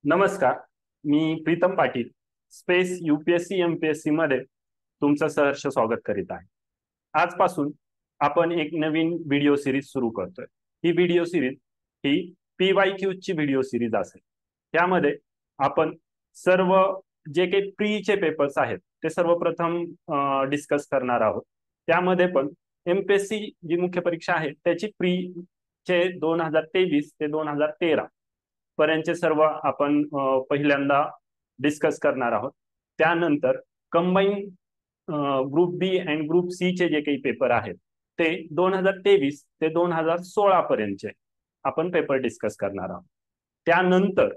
नमस्कार. मी Pritam Patil space UPSC MPSC मध्ये तुमचं सहर्ष स्वागत करीत आहे. आजपासून आपण एक नवीन व्हिडिओ सिरीज सुरू करतोय. ही व्हिडिओ सिरीज ही PYQ ची व्हिडिओ सिरीज असेल. त्यामध्ये आपण सर्व जे काही प्रीचे पेपर्स आहेत ते सर्वप्रथम डिस्कस करणार आहोत. त्यामध्ये पण एमपीएससी जी मुख्य परीक्षा आहे त्याची प्री चे 2023 ते 2013 पर्यंतचे सर्व आपण पहिल्यांदा डिस्कस करणार आहोत. त्यानंतर combine group B and group C चे जे काही पेपर आहेत ते 2023 ते 2016 पर्यंतचे आपण पेपर डिस्कस करणार आहोत. त्यानंतर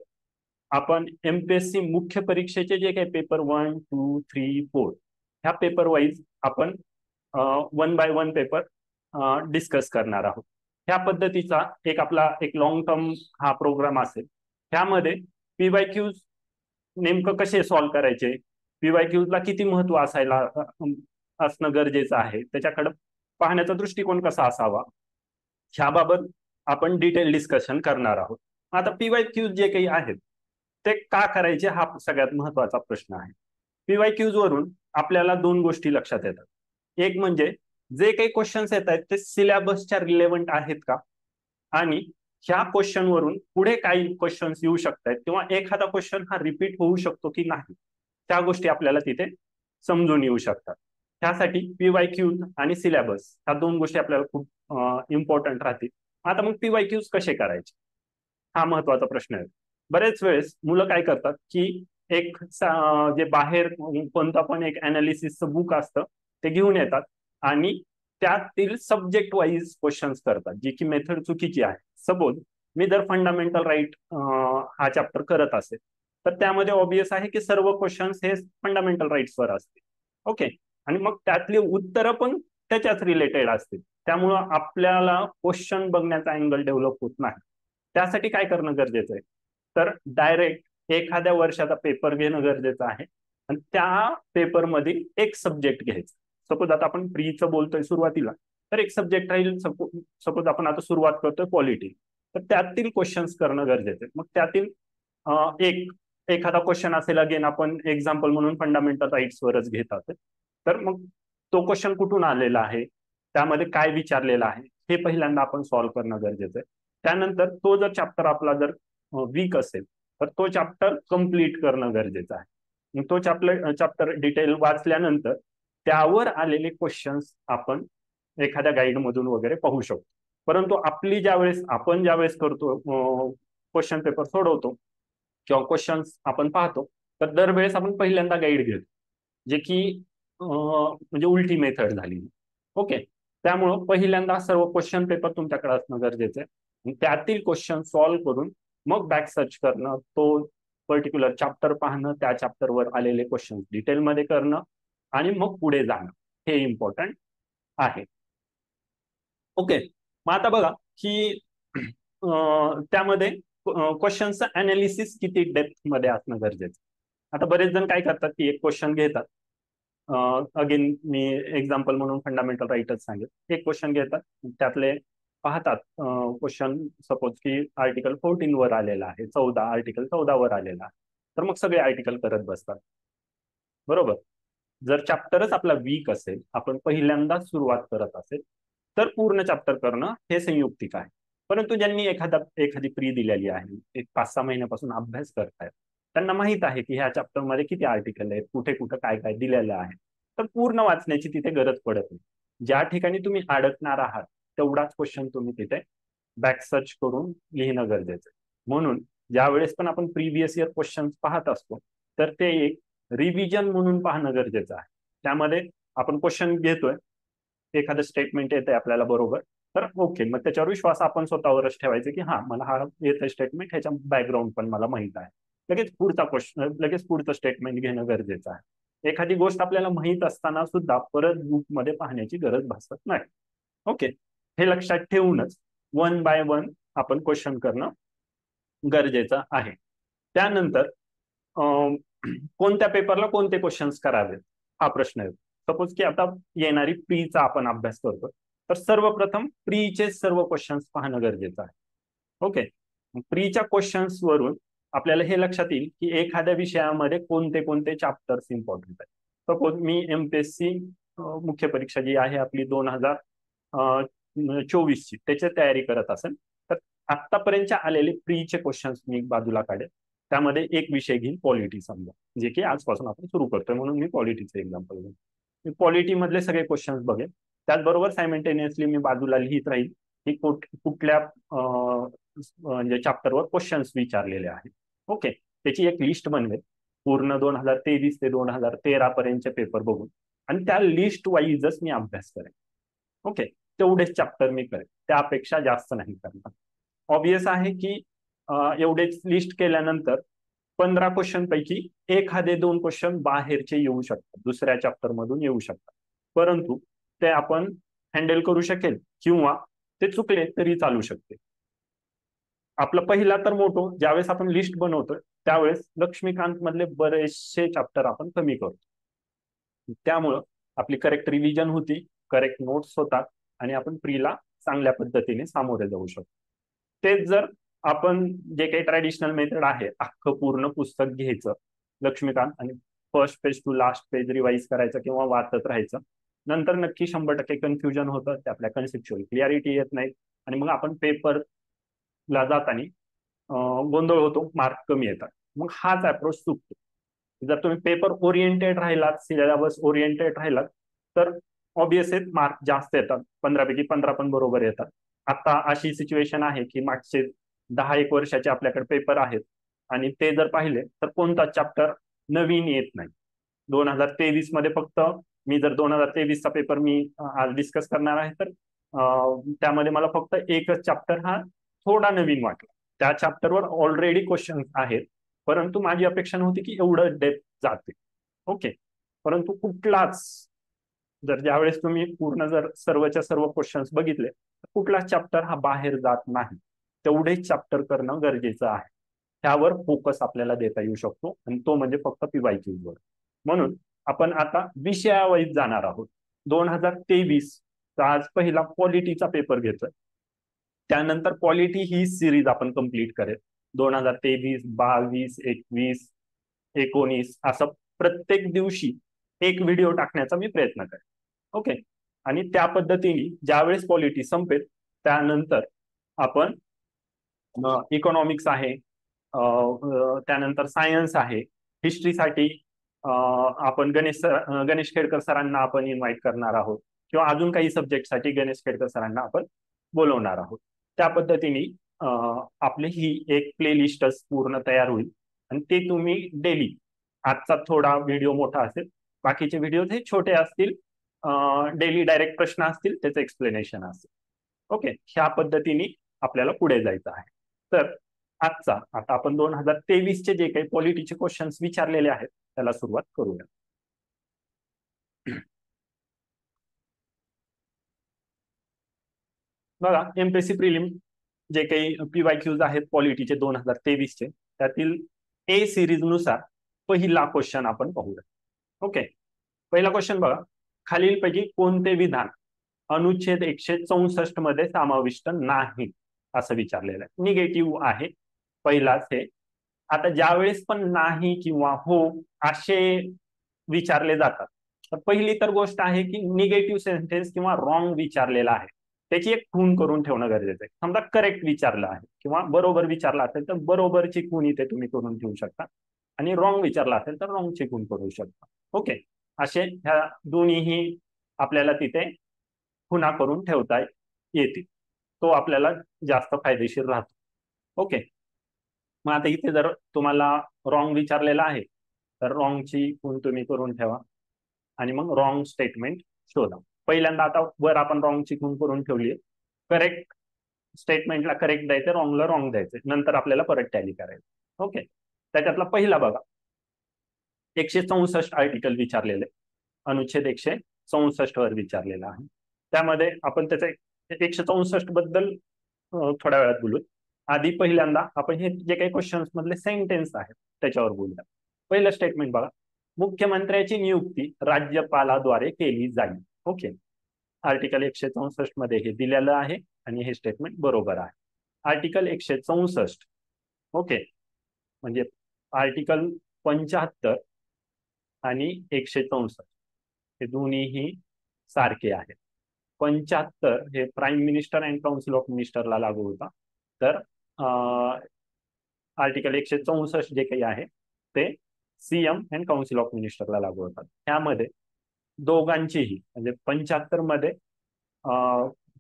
आपण एमपीएससी मुख्य परीक्षेचे जे काही पेपर 1, 2, 3, 4 ह्या पेपर वाईज आपण one by one paper discuss करणार आहोत. ह्या पद्धतीचा एक लॉंग टर्म हा प्रोग्राम असेल. त्यामध्ये पीवायक्यूज नेमकं कसे सॉल्व्ह करायचे, पीवायक्यूजला किती महत्व असणं गरजेचं आहे, त्याच्याकडे पाहण्याचा दृष्टिकोन कसा असावा, ह्याबाबत आपण डिटेल डिस्कशन करणार आहोत. आता पीवायक्यूज जे काही आहेत ते का करायचे हा सगळ्यात महत्वाचा प्रश्न आहे. पीवायक्यूज वरून आपल्याला दोन गोष्टी लक्षात येतात. एक म्हणजे जे काही क्वेश्चन्स येत आहेत ते सिलेबसच्या रिलेव्हंट आहेत का, आणि ह्या क्वेश्चन वरून पुढे काही क्वेश्चन्स येऊ शकतात किंवा एखादा क्वेश्चन हा रिपीट होऊ शकतो की नाही, त्या गोष्टी आपल्याला तिथे समजून येऊ शकतात. त्यासाठी पीवायक्यूज आणि सिलेबस ह्या दोन गोष्टी आपल्याला खूप इम्पॉर्टंट राहतील. आता मग पीवायक्यूज कसे करायचे हा महत्वाचा प्रश्न आहे. बरेच वेळेस मुलं काय करतात की जे बाहेर कोणतं पण एक अनालिसिसचं बुक असतं ते घेऊन येतात आणि त्यातील सब्जेक्ट वाईज क्वेश्चन्स करतात, जी की मेथड चुकीची आहे. सपोज मी जर फंडामेंटल राईट हा चॅप्टर करत असेल तर त्यामध्ये ऑब्विस आहे की सर्व क्वेश्चन्स हे फंडामेंटल राईट्सवर असतील. ओके, आणि मग त्यातली उत्तरं पण त्याच्याच रिलेटेड असतील. त्यामुळं आपल्याला क्वेश्चन बघण्याचा अँगल डेव्हलप होत नाही. त्यासाठी काय करणं गरजेचं आहे, तर डायरेक्ट एखाद्या वर्षाचा पेपर घेणं गरजेचं आहे आणि त्या पेपरमध्ये एक सब्जेक्ट घ्यायचा. सपोज आता आपण प्रीचं बोलतोय सुरुवातीला, तर एक सब्जेक्ट राहील. सपोज आपण आता सुरुवात करतोय पॉलिटी, तर त्यातील क्वेश्चन्स करणं गरजेचं आहे. मग त्यातील एखादा क्वेश्चन असेल, अगेन आपण एक्झाम्पल म्हणून फंडामेंटल राईट्स वरच घेत असेल, तर मग तो क्वेश्चन कुठून आलेला आहे, त्यामध्ये काय विचारलेलं आहे, हे पहिल्यांदा आपण सॉल्व्ह करणं गरजेचं आहे. त्यानंतर तो जर चॅप्टर आपला जर वीक असेल तर तो चॅप्टर कम्प्लीट करणं गरजेचं आहे. तो चॅप्टर डिटेल वाचल्यानंतर त्यावर आलेले क्वेश्चन्स आपण एखाद्या गाईड मधून वगैरे पाहू शकतो. परंतु आपण ज्यावेळेस करतो क्वेश्चन पेपर सोडवतो किंवा क्वेश्चन्स आपण पाहतो, तर दरवेळेस आपण पहिल्यांदा गाईड घेतो, जे की म्हणजे उलटी मेथड झाली. ओके, त्यामुळं पहिल्यांदा सर्व क्वेश्चन पेपर तुमच्याकडे असणं गरजेचं आहे. त्यातील क्वेश्चन सॉल्व्ह करून मग बॅक सर्च करणं, तो पर्टिक्युलर चॅप्टर पाहणं, त्या चॅप्टरवर आलेले क्वेश्चन डिटेलमध्ये करणं आणि मग पुढे जाणं, हे इम्पॉर्टंट आहे. ओके, मग आता बघा की त्यामध्ये क्वेश्चनचं अनालिसिस किती डेप्थ मध्ये असणं गरजेचं. आता बरेच जण काय करतात की एक क्वेश्चन घेतात, अगेन मी एक्झाम्पल म्हणून फंडामेंटल राईटच सांगेल. एक क्वेश्चन घेतात, त्यातले पाहतात क्वेश्चन सपोज की आर्टिकल 14 वर आलेला आहे, आर्टिकल 14 वर आलेला आहे, तर मग सगळे आर्टिकल करत बसतात. बरोबर. जर चॅप्टरच आपला वीक असेल, आपण पहिल्यांदा सुरुवात करत असेल, तर पूर्ण चॅप्टर करणं हे संयुक्तिक आहे. परंतु ज्यांनी एखादी प्री दिलेली आहे, एक 5-6 महिन्यापासून अभ्यास करतायत, त्यांना माहित आहे की ह्या चॅप्टर मध्ये किती आर्टिकल आहेत, कुठे कुठे काय काय दिलेलं आहे, तर पूर्ण वाचण्याची तिथे गरज पडत नाही. ज्या ठिकाणी तुम्ही अडकणार आहात तेवढाच क्वेश्चन तुम्ही तिथे बॅक सर्च करून लिहिणं गरजेचं आहे. म्हणून ज्यावेळेस पण आपण प्रिव्हियस इयर क्वेश्चन पाहत असतो, तर ते एक रिव्हिजन म्हणून पाहणं गरजेचं आहे. त्यामध्ये आपण क्वेश्चन घेतोय, एखादं स्टेटमेंट येतंय आपल्याला बरोबर, तर ओके, मग त्याच्यावर विश्वास आपण स्वतःवरच ठेवायचं की हा मला हा येतंय स्टेटमेंट, ह्याच्या बॅकग्राऊंड पण मला माहित आहे. लगेच पुढचं स्टेटमेंट घेणं गरजेचं आहे. एखादी गोष्ट आपल्याला माहित असताना सुद्धा परत बुकमध्ये पाहण्याची गरज भासत नाही. ओके, हे लक्षात ठेवूनच वन बाय वन आपण क्वेश्चन करणं गरजेचं आहे. त्यानंतर कोणत्या पेपरला कोणते क्वेश्चन्स करावेत हा प्रश्न आहे. सपोज की आता येणारी प्रीचा आपण अभ्यास करतो, तर सर्वप्रथम प्रीचे सर्व क्वेश्चन्स पाहणं गरजेचं आहे. ओके, प्रीच्या क्वेश्चन्स वरून आपल्याला हे लक्षात येईल की एखाद्या विषयामध्ये कोणते कोणते चॅप्टर्स इम्पॉर्टंट आहेत. सपोज मी एमपीएससी मुख्य परीक्षा जी आहे आपली 2024ची त्याची तयारी करत असेल तर आतापर्यंतच्या आलेले प्रीचे क्वेश्चन्स मी बाजूला काढेल. त्यामध्ये एक विषय घेईन पॉलिटी समजा, जे की आजपासून आपण सुरू करतोय म्हणून मी पॉलिटीचं एक्झाम्पल घेईन. मी पॉलिटी मधले सगळे क्वेश्चन्स बघेन. त्याचबरोबर सायमेंटेनियसली मी बाजूला लिहित राहील की कुठल्या म्हणजे चॅप्टरवर क्वेश्चन्स विचारलेले आहेत. ओके, त्याची एक लिस्ट बनवेल पूर्ण 2023 ते 2013 पर्यंतचे पेपर बघून, आणि त्या लिस्ट वाईजच मी अभ्यास करेन. ओके, तेवढेच चॅप्टर मी करेन, त्यापेक्षा जास्त नाही करणार. ऑब्विस आहे की एवढेच लिस्ट केल्यानंतर 15 क्वेश्चन पैकी एखादे 2 क्वेश्चन बाहेरचे येऊ शकतात, दुसऱ्या चॅप्टर मधून येऊ शकतात, परंतु ते आपण हँडल करू शकेल किंवा ते चुकले तरी चालू शकते. आपला पहिला तर मोठो ज्यावेळेस आपण लिस्ट बनवतोय त्यावेळेस लक्ष्मीकांत मधले बरेचसे चॅप्टर आपण कमी करतो. त्यामुळं आपली करेक्ट रिव्हिजन होती, करेक्ट नोट्स होतात आणि आपण प्रीला चांगल्या पद्धतीने सामोरे जाऊ शकतो. तेच जर आपण जे काही ट्रॅडिशनल मेथड आहे, अख्खं पूर्ण पुस्तक घ्यायचं लक्ष्मीकांत आणि first page to last page revise करायचं किंवा वाचत राहायचं, नंतर नक्की 100% कन्फ्युजन होतं, ते आपल्या कन्सेप्च्युअल क्लिअरिटी येत नाही आणि मग आपण पेपरला जाताना गोंधळ होतो, मार्क कमी येतात. मग हाच अप्रोच चुकतो. जर तुम्ही पेपर ओरिएंटेड राहिलात, सिलेबस ओरिएंटेड राहिलात तर ऑब्विसली मार्क जास्त येतात, 15 पैकी 15 पण बरोबर येतात. आता अशी सिच्युएशन आहे की मागचे 10-1 वर्षाचे आपल्याकडे पेपर आहेत आणि ते जर पाहिले तर कोणता चॅप्टर नवीन येत नाही. 2023 मध्ये फक्त मी जर 2023चा पेपर मी आज डिस्कस करणार आहे तर त्यामध्ये मला फक्त एकच चॅप्टर हा थोडा नवीन वाटला. त्या चॅप्टरवर ऑलरेडी क्वेश्चन आहेत, परंतु माझी अपेक्षा नव्हती की एवढं डेप्थ जाते. ओके, परंतु कुठलाच जर ज्यावेळेस तुम्ही पूर्ण जर सर्वच्या सर्व क्वेश्चन्स बघितले तर कुठलाच चॅप्टर हा बाहेर जात नाही. तेवढेच चॅप्टर करणं गरजेचं आहे. त्यावर फोकस आपल्याला देता येऊ शकतो आणि तो म्हणजे फक्त पीवायक्यूज वर. म्हणून आपण आता विषयावाईज जाणार आहोत. 2023 आज पहिला पॉलिटीचा पेपर घेतोय, त्यानंतर पॉलिटी ही सिरीज आपण कंप्लीट करेल. 2023, 22, 21, 19 असं प्रत्येक दिवशी एक व्हिडिओ टाकण्याचा मी प्रयत्न करेन. ओके, आणि त्या पद्धतीने ज्यावेळेस पॉलिटी संपेल त्यानंतर आपण इकॉनॉमिक्स आहे, त्यानंतर सायन्स आहे, हिस्ट्रीसाठी आपण गणेश खेडकर सरांना आपण इन्व्हाइट करणार आहोत किंवा अजून काही सब्जेक्टसाठी गणेश खेडकर सरांना आपण बोलवणार आहोत. त्या पद्धतीने आपली ही एक प्लेलिस्टच पूर्ण तयार होईल आणि ते तुम्ही डेली, आजचा थोडा व्हिडिओ मोठा असेल, बाकीचे व्हिडिओ हे छोटे असतील, डेली डायरेक्ट प्रश्न असतील, त्याचं एक्सप्लेनेशन असेल. ओके, ह्या पद्धतीने आपल्याला पुढे जायचं आहे. तर आजचा आता आपण 2023चे जे काही पॉलिटीचे क्वेश्चन्स विचारलेले आहेत त्याला सुरुवात करूया. बघा, एमपीएससी प्रिलिम जे काही पीवायक्यूज आहेत पॉलिटीचे 2023चे, त्यातील ए सिरीज नुसार पहिला क्वेश्चन आपण पाहूया. ओके, पहिला क्वेश्चन बघा, खालीलपैकी कोणते विधान अनुच्छेद 164 मध्ये समाविष्ट नाही असं विचारलेलं आहे. निगेटिव्ह आहे पहिलाच हे. आता ज्यावेळेस पण नाही किंवा हो असे विचारले जातात तर पहिली तर गोष्ट आहे की निगेटिव्ह सेंटेन्स किंवा रॉंग विचारलेला आहे त्याची एक खूण करून ठेवणं गरजेचं आहे. समजा करेक्ट विचारलं आहे किंवा बरोबर विचारलं असेल तर बरोबरची खूण इथे तुम्ही करून ठेवू शकता आणि रॉंग विचारला असेल तर रॉंगची खूण करू शकता. ओके, असे ह्या दोन्हीही आपल्याला तिथे खुणा करून ठेवता येतील, तो आपल्याला जास्त फायदेशीर राहतो. ओके, मग आता इथे जर तुम्हाला रॉंग विचारलेला आहे तर रॉंगची खूण तुम्ही करून ठेवा आणि मग रॉंग स्टेटमेंट शोधा. पहिल्यांदा आता वर आपण रॉंगची खूण करून ठेवली, करेक्ट स्टेटमेंटला करेक्ट द्यायचं, रॉंगला रॉंग द्यायचं, नंतर आपल्याला परत टॅली करायचं. ओके, त्याच्यातला पहिला बघा, 164 आर्टिकल विचारलेले, अनुच्छेद 164 वर विचारलेला आहे. त्यामध्ये आपण त्याच्या 164 बद्दल थोड्या वेळात बोलू. आधी पहिल्यांदा आपण हे जे काही क्वेश्चन्स मधले सेंटेन्स आहेत त्याच्यावर बोलूया. पहिलं स्टेटमेंट बघा, मुख्यमंत्र्याची नियुक्ती राज्यपालाद्वारे केली जाईल. ओके, आर्टिकल 164 मध्ये हे दिलेलं आहे आणि हे स्टेटमेंट बरोबर आहे. आर्टिकल 164, ओके, म्हणजे आर्टिकल 75 आणि 164 हे दोन्हीही सारखे आहेत. 75 हे prime minister and council of मिनिस्टरला लागू होता, तर आर्टिकल 164 जे काही आहे ते सीएम अँड काउन्सिल ऑफ मिनिस्टरला लागू होतात. त्यामध्ये दोघांचीही म्हणजे 75 मध्ये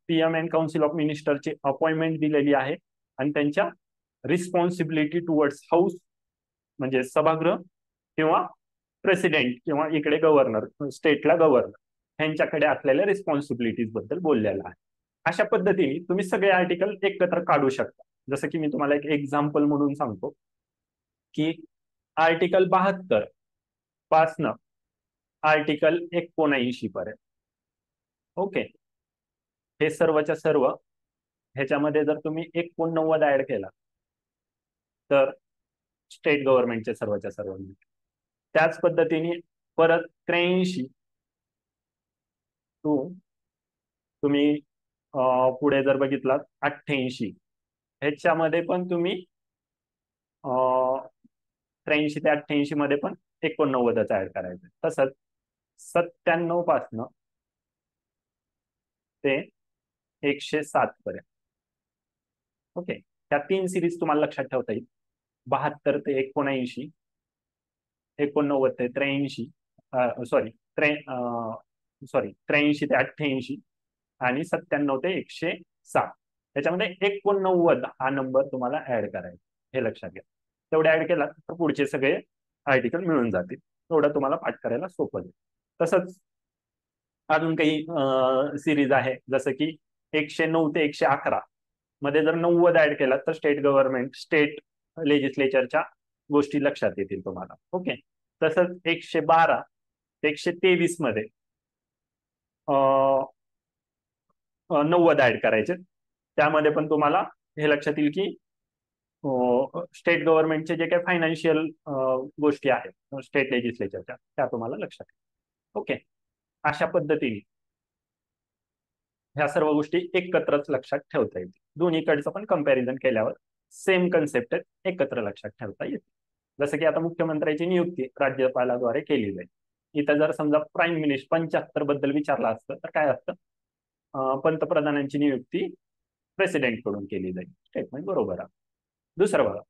पीएम अँड काउन्सिल ऑफ मिनिस्टरची अपॉइंटमेंट दिलेली आहे आणि त्यांच्या रिस्पॉन्सिबिलिटी टुवर्ड्स हाऊस म्हणजे सभागृह किंवा प्रेसिडेंट किंवा इकडे गव्हर्नर, स्टेटला गव्हर्नर यांच्याकडे असलेल्या रिस्पॉन्सिबिलिटीज बद्दल बोललेला आहे. अशा पद्धतीने तुम्ही सगळे आर्टिकल एकत्र काढू शकता. जसं की मी तुम्हाला एक एक्झाम्पल म्हणून सांगतो की आर्टिकल 72 पासनं आर्टिकल 79 पर्यंत. ओके, हे सर्वच्या सर्व ह्याच्यामध्ये जर तुम्ही 89 ऍड केला तर स्टेट गव्हर्नमेंटचे सर्वच्या सर्व. त्याच पद्धतीने परत 83 टू तुम्ही पुढे जर बघितलात 88 ह्याच्यामध्ये पण तुम्ही 83 ते 88 मध्ये पण 89च ऍड करायचं. तसंच 97 पासनं ते 107 पर्यंत. ओके, त्या 3 सिरीज तुम्हाला लक्षात ठेवता येईल. 72 ते 79, 89 ते 83, सॉरी 83 ते 88 आणि 97 ते 107. त्याच्यामध्ये 89 हा नंबर तुम्हाला ऍड करायचा, हे लक्षात घ्या. तेवढे ऍड केला तर पुढचे सगळे आर्टिकल मिळून जातील. तेवढं तुम्हाला पाठ करायला सोपं जाईल. तसंच अजून काही सिरीज आहे, जसं की 109 ते 111 मध्ये जर 90 ऍड केला तर स्टेट गव्हर्नमेंट, स्टेट लेजिस्लेचरच्या गोष्टी लक्षात येतील तुम्हाला. ओके, तसंच 112 ते 123 मध्ये 90 ऍड करायचे. त्यामध्ये पण तुम्हाला हे लक्षात येईल की स्टेट गव्हर्नमेंटचे जे काही फायनान्शियल गोष्टी आहेत स्टेट लेजिस्लेचरच्या त्या तुम्हाला लक्षात येईल. ओके, अशा पद्धतीने ह्या सर्व गोष्टी एकत्रच लक्षात ठेवता येतील. दोन्हीकडचं पण कंपॅरिझन केल्यावर सेम कन्सेप्ट एकत्र लक्षात ठेवता येते. जसं की आता मुख्यमंत्र्याची नियुक्ती राज्यपालाद्वारे केली जाईल. इथं जर समजा प्राईम मिनिस्टर 75 बद्दल विचारलं असतं तर काय असतं, पंतप्रधानांची नियुक्ती प्रेसिडेंट कडून केली जाईल. स्टेटमेंट बरोबर आहे. दुसरं बघा,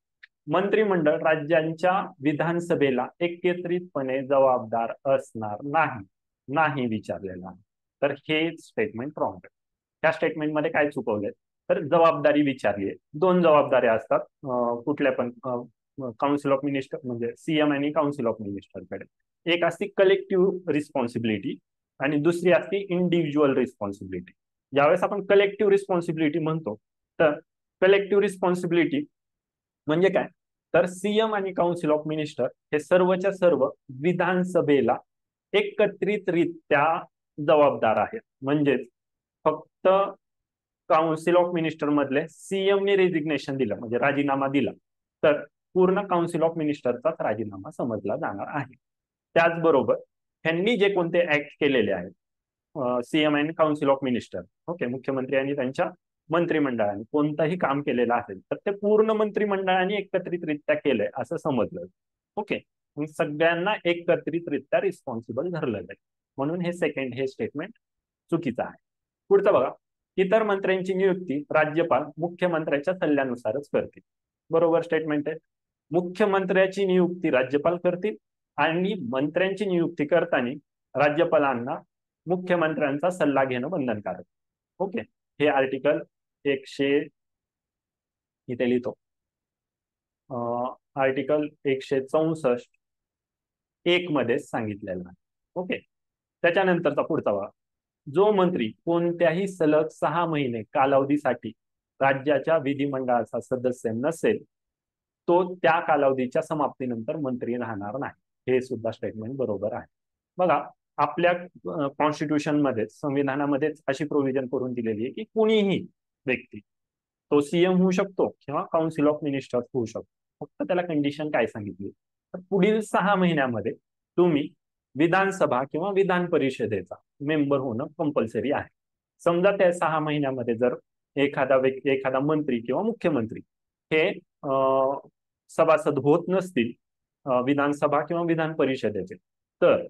मंत्रिमंडळ राज्यांच्या विधानसभेला एकत्रितपणे जबाबदार असणार नाही विचारलेलं आहे. तर हे स्टेटमेंट रॉंग आहे. त्या स्टेटमेंटमध्ये काय चुकवलंय तर जबाबदारी विचारली आहे. 2 जबाबदाऱ्या असतात कुठल्या पण काउन्सिल ऑफ मिनिस्टर म्हणजे सीएम आणि काउन्सिल ऑफ मिनिस्टरकडे. एक असते कलेक्टिव्ह रिस्पॉन्सिबिलिटी आणि दुसरी असते इंडिव्हिज्युअल रिस्पॉन्सिबिलिटी. ज्यावेळेस आपण कलेक्टिव्ह रिस्पॉन्सिबिलिटी म्हणतो तर कलेक्टिव्ह रिस्पॉन्सिबिलिटी म्हणजे काय, तर सीएम आणि काउन्सिल ऑफ मिनिस्टर हे सर्वच्या सर्व विधानसभेला एकत्रितरित्या जबाबदार आहेत. म्हणजेच फक्त काउन्सिल ऑफ मिनिस्टर मधले सीएमने रेजिग्नेशन दिलं म्हणजे राजीनामा दिला तर पूर्ण काउन्सिल ऑफ मिनिस्टरचाच राजीनामा समजला जाणार आहे. त्याचबरोबर त्यांनी जे कोणते ऍक्ट केलेले आहेत सीएम आणि काउन्सिल ऑफ मिनिस्टर, ओके, मुख्यमंत्री आणि त्यांच्या मंत्रिमंडळाने कोणतंही काम केलेलं असेल तर ते पूर्ण मंत्रिमंडळाने एकत्रितरित्या केलंय असं समजलं. ओके, सगळ्यांना एकत्रितरित्या रिस्पॉन्सिबल धरलं जाईल. म्हणून हे सेकंड हे स्टेटमेंट चुकीचं आहे. पुढचं बघा, इतर मंत्र्यांची नियुक्ती राज्यपाल मुख्यमंत्र्याच्या सल्ल्यानुसारच करतील. बरोबर स्टेटमेंट आहे. मुख्यमंत्र्याची नियुक्ती राज्यपाल करतील आणि मंत्र्यांची नियुक्ती करताना राज्यपालांना मुख्यमंत्र्यांचा सल्ला घेणं बंधनकारक. ओके, हे आर्टिकल 100 इथे लिहितो, आर्टिकल 164 1 मध्ये सांगितलेलं आहे. ओके, त्याच्यानंतरचा पुढचा भाग, जो मंत्री कोणत्याही सलग 6 महिने कालावधीसाठी राज्याच्या विधिमंडळाचा सदस्य नसेल तो त्या कालावधीच्या समाप्तीनंतर मंत्री राहणार नाही. हे सुद्धा स्टेटमेंट बरोबर आहे. बघा, आपल्या कॉन्स्टिट्यूशन मध्ये संविधानामध्येच अशी प्रोव्हिजन करून दिलेली आहे की कुणीही व्यक्ती तो सीएम होऊ शकतो किंवा काउन्सिल ऑफ मिनिस्टर्स होऊ शकतो. फक्त त्याला कंडिशन काय सांगितली तर पुढील 6 महिन्यामध्ये तुम्ही विधानसभा किंवा विधान परिषदेचा मेंबर होणं कंपल्सरी आहे. समजा त्या 6 महिन्यामध्ये जर एखादा मंत्री किंवा मुख्यमंत्री हे सभासद होत नसतील विधानसभा किंवा विधान परिषदेचे, तर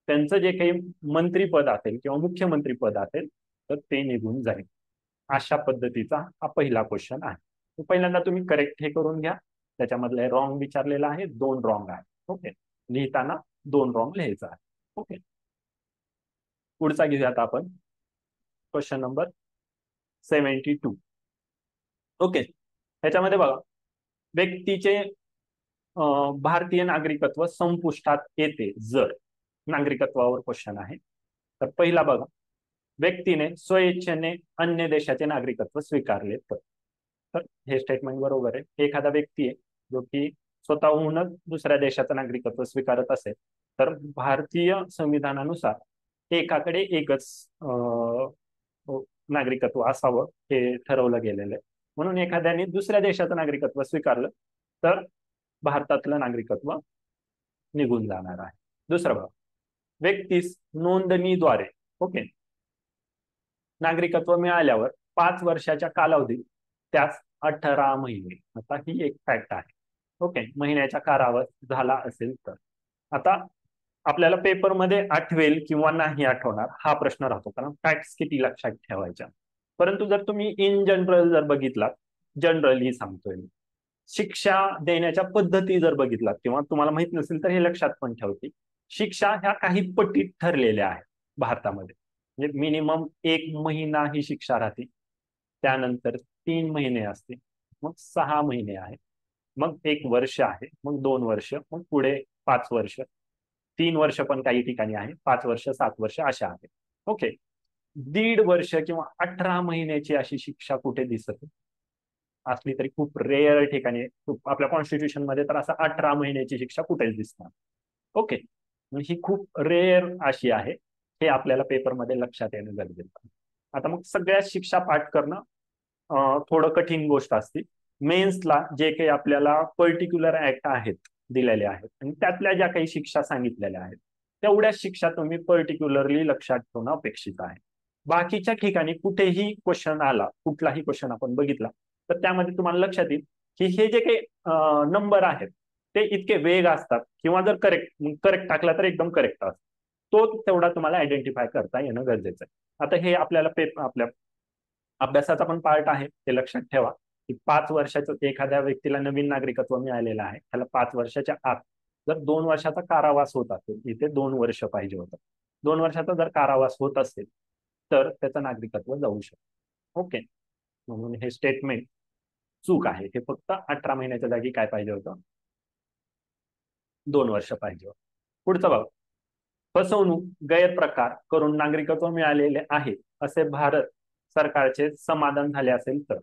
त्यांचं जे काही मंत्रीपद असेल किंवा मुख्यमंत्री पद असेल तर ते निघून जाईल. अशा पद्धतीचा हा पहिला क्वेश्चन आहे. पहिल्यांदा तुम्ही करेक्ट हे करून घ्या. त्याच्यामधले रॉंग विचारलेला आहे, 2 रॉंग आहे. ओके, लिहिताना 2 रॉंग लिहायचं आहे. ओके, पुढचा घेऊयात आपण क्वेश्चन नंबर 72. ओके, ह्याच्यामध्ये बघा, व्यक्तीचे भारतीय नागरिकत्व संपुष्टात येते जर, नागरिकत्वावर क्वेश्चन आहे. तर पहिला बघा, व्यक्तीने स्वइच्छेने अन्य देशाचे नागरिकत्व स्वीकारले तर हे स्टेटमेंट बरोबर आहे. एखादा व्यक्ती आहे जो की स्वतःहूनच दुसऱ्या देशाचं नागरिकत्व स्वीकारत असेल तर भारतीय संविधानानुसार एकाकडे एकच नागरिकत्व असावं हे ठरवलं गेलेलं आहे. म्हणून एखाद्याने दुसऱ्या देशाचं नागरिकत्व स्वीकारलं तर भारतातलं नागरिकत्व निघून जाणार आहे. दुसरं बघा, व्यक्तीस नोंदणीद्वारे ओके नागरिकत्व मिळाल्यावर 5 वर्षाच्या कालावधीत त्यास 18 महिने, आता ही एक फॅक्ट आहे. ओके, महिन्याचा कारावास झाला असेल तर. आता आपल्याला पेपरमध्ये आठवेल किंवा नाही आठवणार हा प्रश्न राहतो, कारण फॅक्ट्स किती लक्षात ठेवायच्या. परंतु जर तुम्ही इन जनरल जर बघितलात, जनरली सांगतोय मी, शिक्षा देण्याच्या पद्धती जर बघितलात किंवा तुम्हाला माहित नसेल तर हे लक्षात पण ठेवते, शिक्षा ह्या काही पटीत ठरलेल्या आहेत भारतामध्ये. म्हणजे मिनिमम 1 महिना ही शिक्षा राहते, त्यानंतर 3 महिने असते, मग 6 महिने आहे, मग 1 वर्ष आहे, मग 2 वर्ष, मग पुढे 5 वर्ष, 3 वर्ष पण काही ठिकाणी आहे, 5 वर्ष, 7 वर्ष अशा आहेत. ओके, 1.5 वर्ष किंवा 18 महिन्याची अशी शिक्षा कुठे दिसत असली तरी खूप रेअर ठिकाणी, आपल्या कॉन्स्टिट्यूशन मध्ये तर असं 18 महिन्याची शिक्षा कुठेच दिसणार. ओके, ही खूप रेअर अशी आहे, हे आपल्याला पेपरमध्ये लक्षात येणं गरजेचं आहे. आता मग सगळ्यात शिक्षा पाठ करणं थोडं कठीण गोष्ट असते. मेन्सला जे काही आपल्याला पर्टिक्युलर ऍक्ट आहेत दिलेले आहेत आणि त्यातल्या ज्या काही शिक्षा सांगितलेल्या आहेत तेवढ्याच शिक्षा तुम्ही पर्टिक्युलरली लक्षात ठेवणं अपेक्षित आहे. बाकीच्या ठिकाणी कुठेही क्वेश्चन आला, कुठलाही क्वेश्चन आपण बघितला तर त्यामध्ये तुम्हाला लक्षात येईल की हे जे काही नंबर आहेत ते इतके वेग असतात, किंवा जर करेक्ट टाकला तर एकदम करेक्ट असतो, तो तेवढा तुम्हाला आयडेंटिफाय करता येणं गरजेचं आहे. आता हे आपल्याला आपल्या अभ्यासाचा पण पार्ट आहे, ते लक्षात ठेवा की 5 वर्षाचं एखाद्या व्यक्तीला नवीन नागरिकत्व मिळालेलं आहे, त्याला 5 वर्षाच्या आत जर 2 वर्षाचा कारावास होत असेल, इथे 2 वर्ष पाहिजे होतं, 2 वर्षाचा जर कारावास होत असेल तर त्याचं नागरिकत्व जाऊ शकतं. ओके, म्हणून हे स्टेटमेंट चूक आहे. हे फक्त 18 महिन्याच्या जागी काय पाहिजे होतं, 2 वर्ष पाहिजे होतं. पुढचं बघ, फसवणूक गैरप्रकार करून नागरिकत्व मिळालेले आहे असे भारत सरकारचे समाधान झाले असेल तर.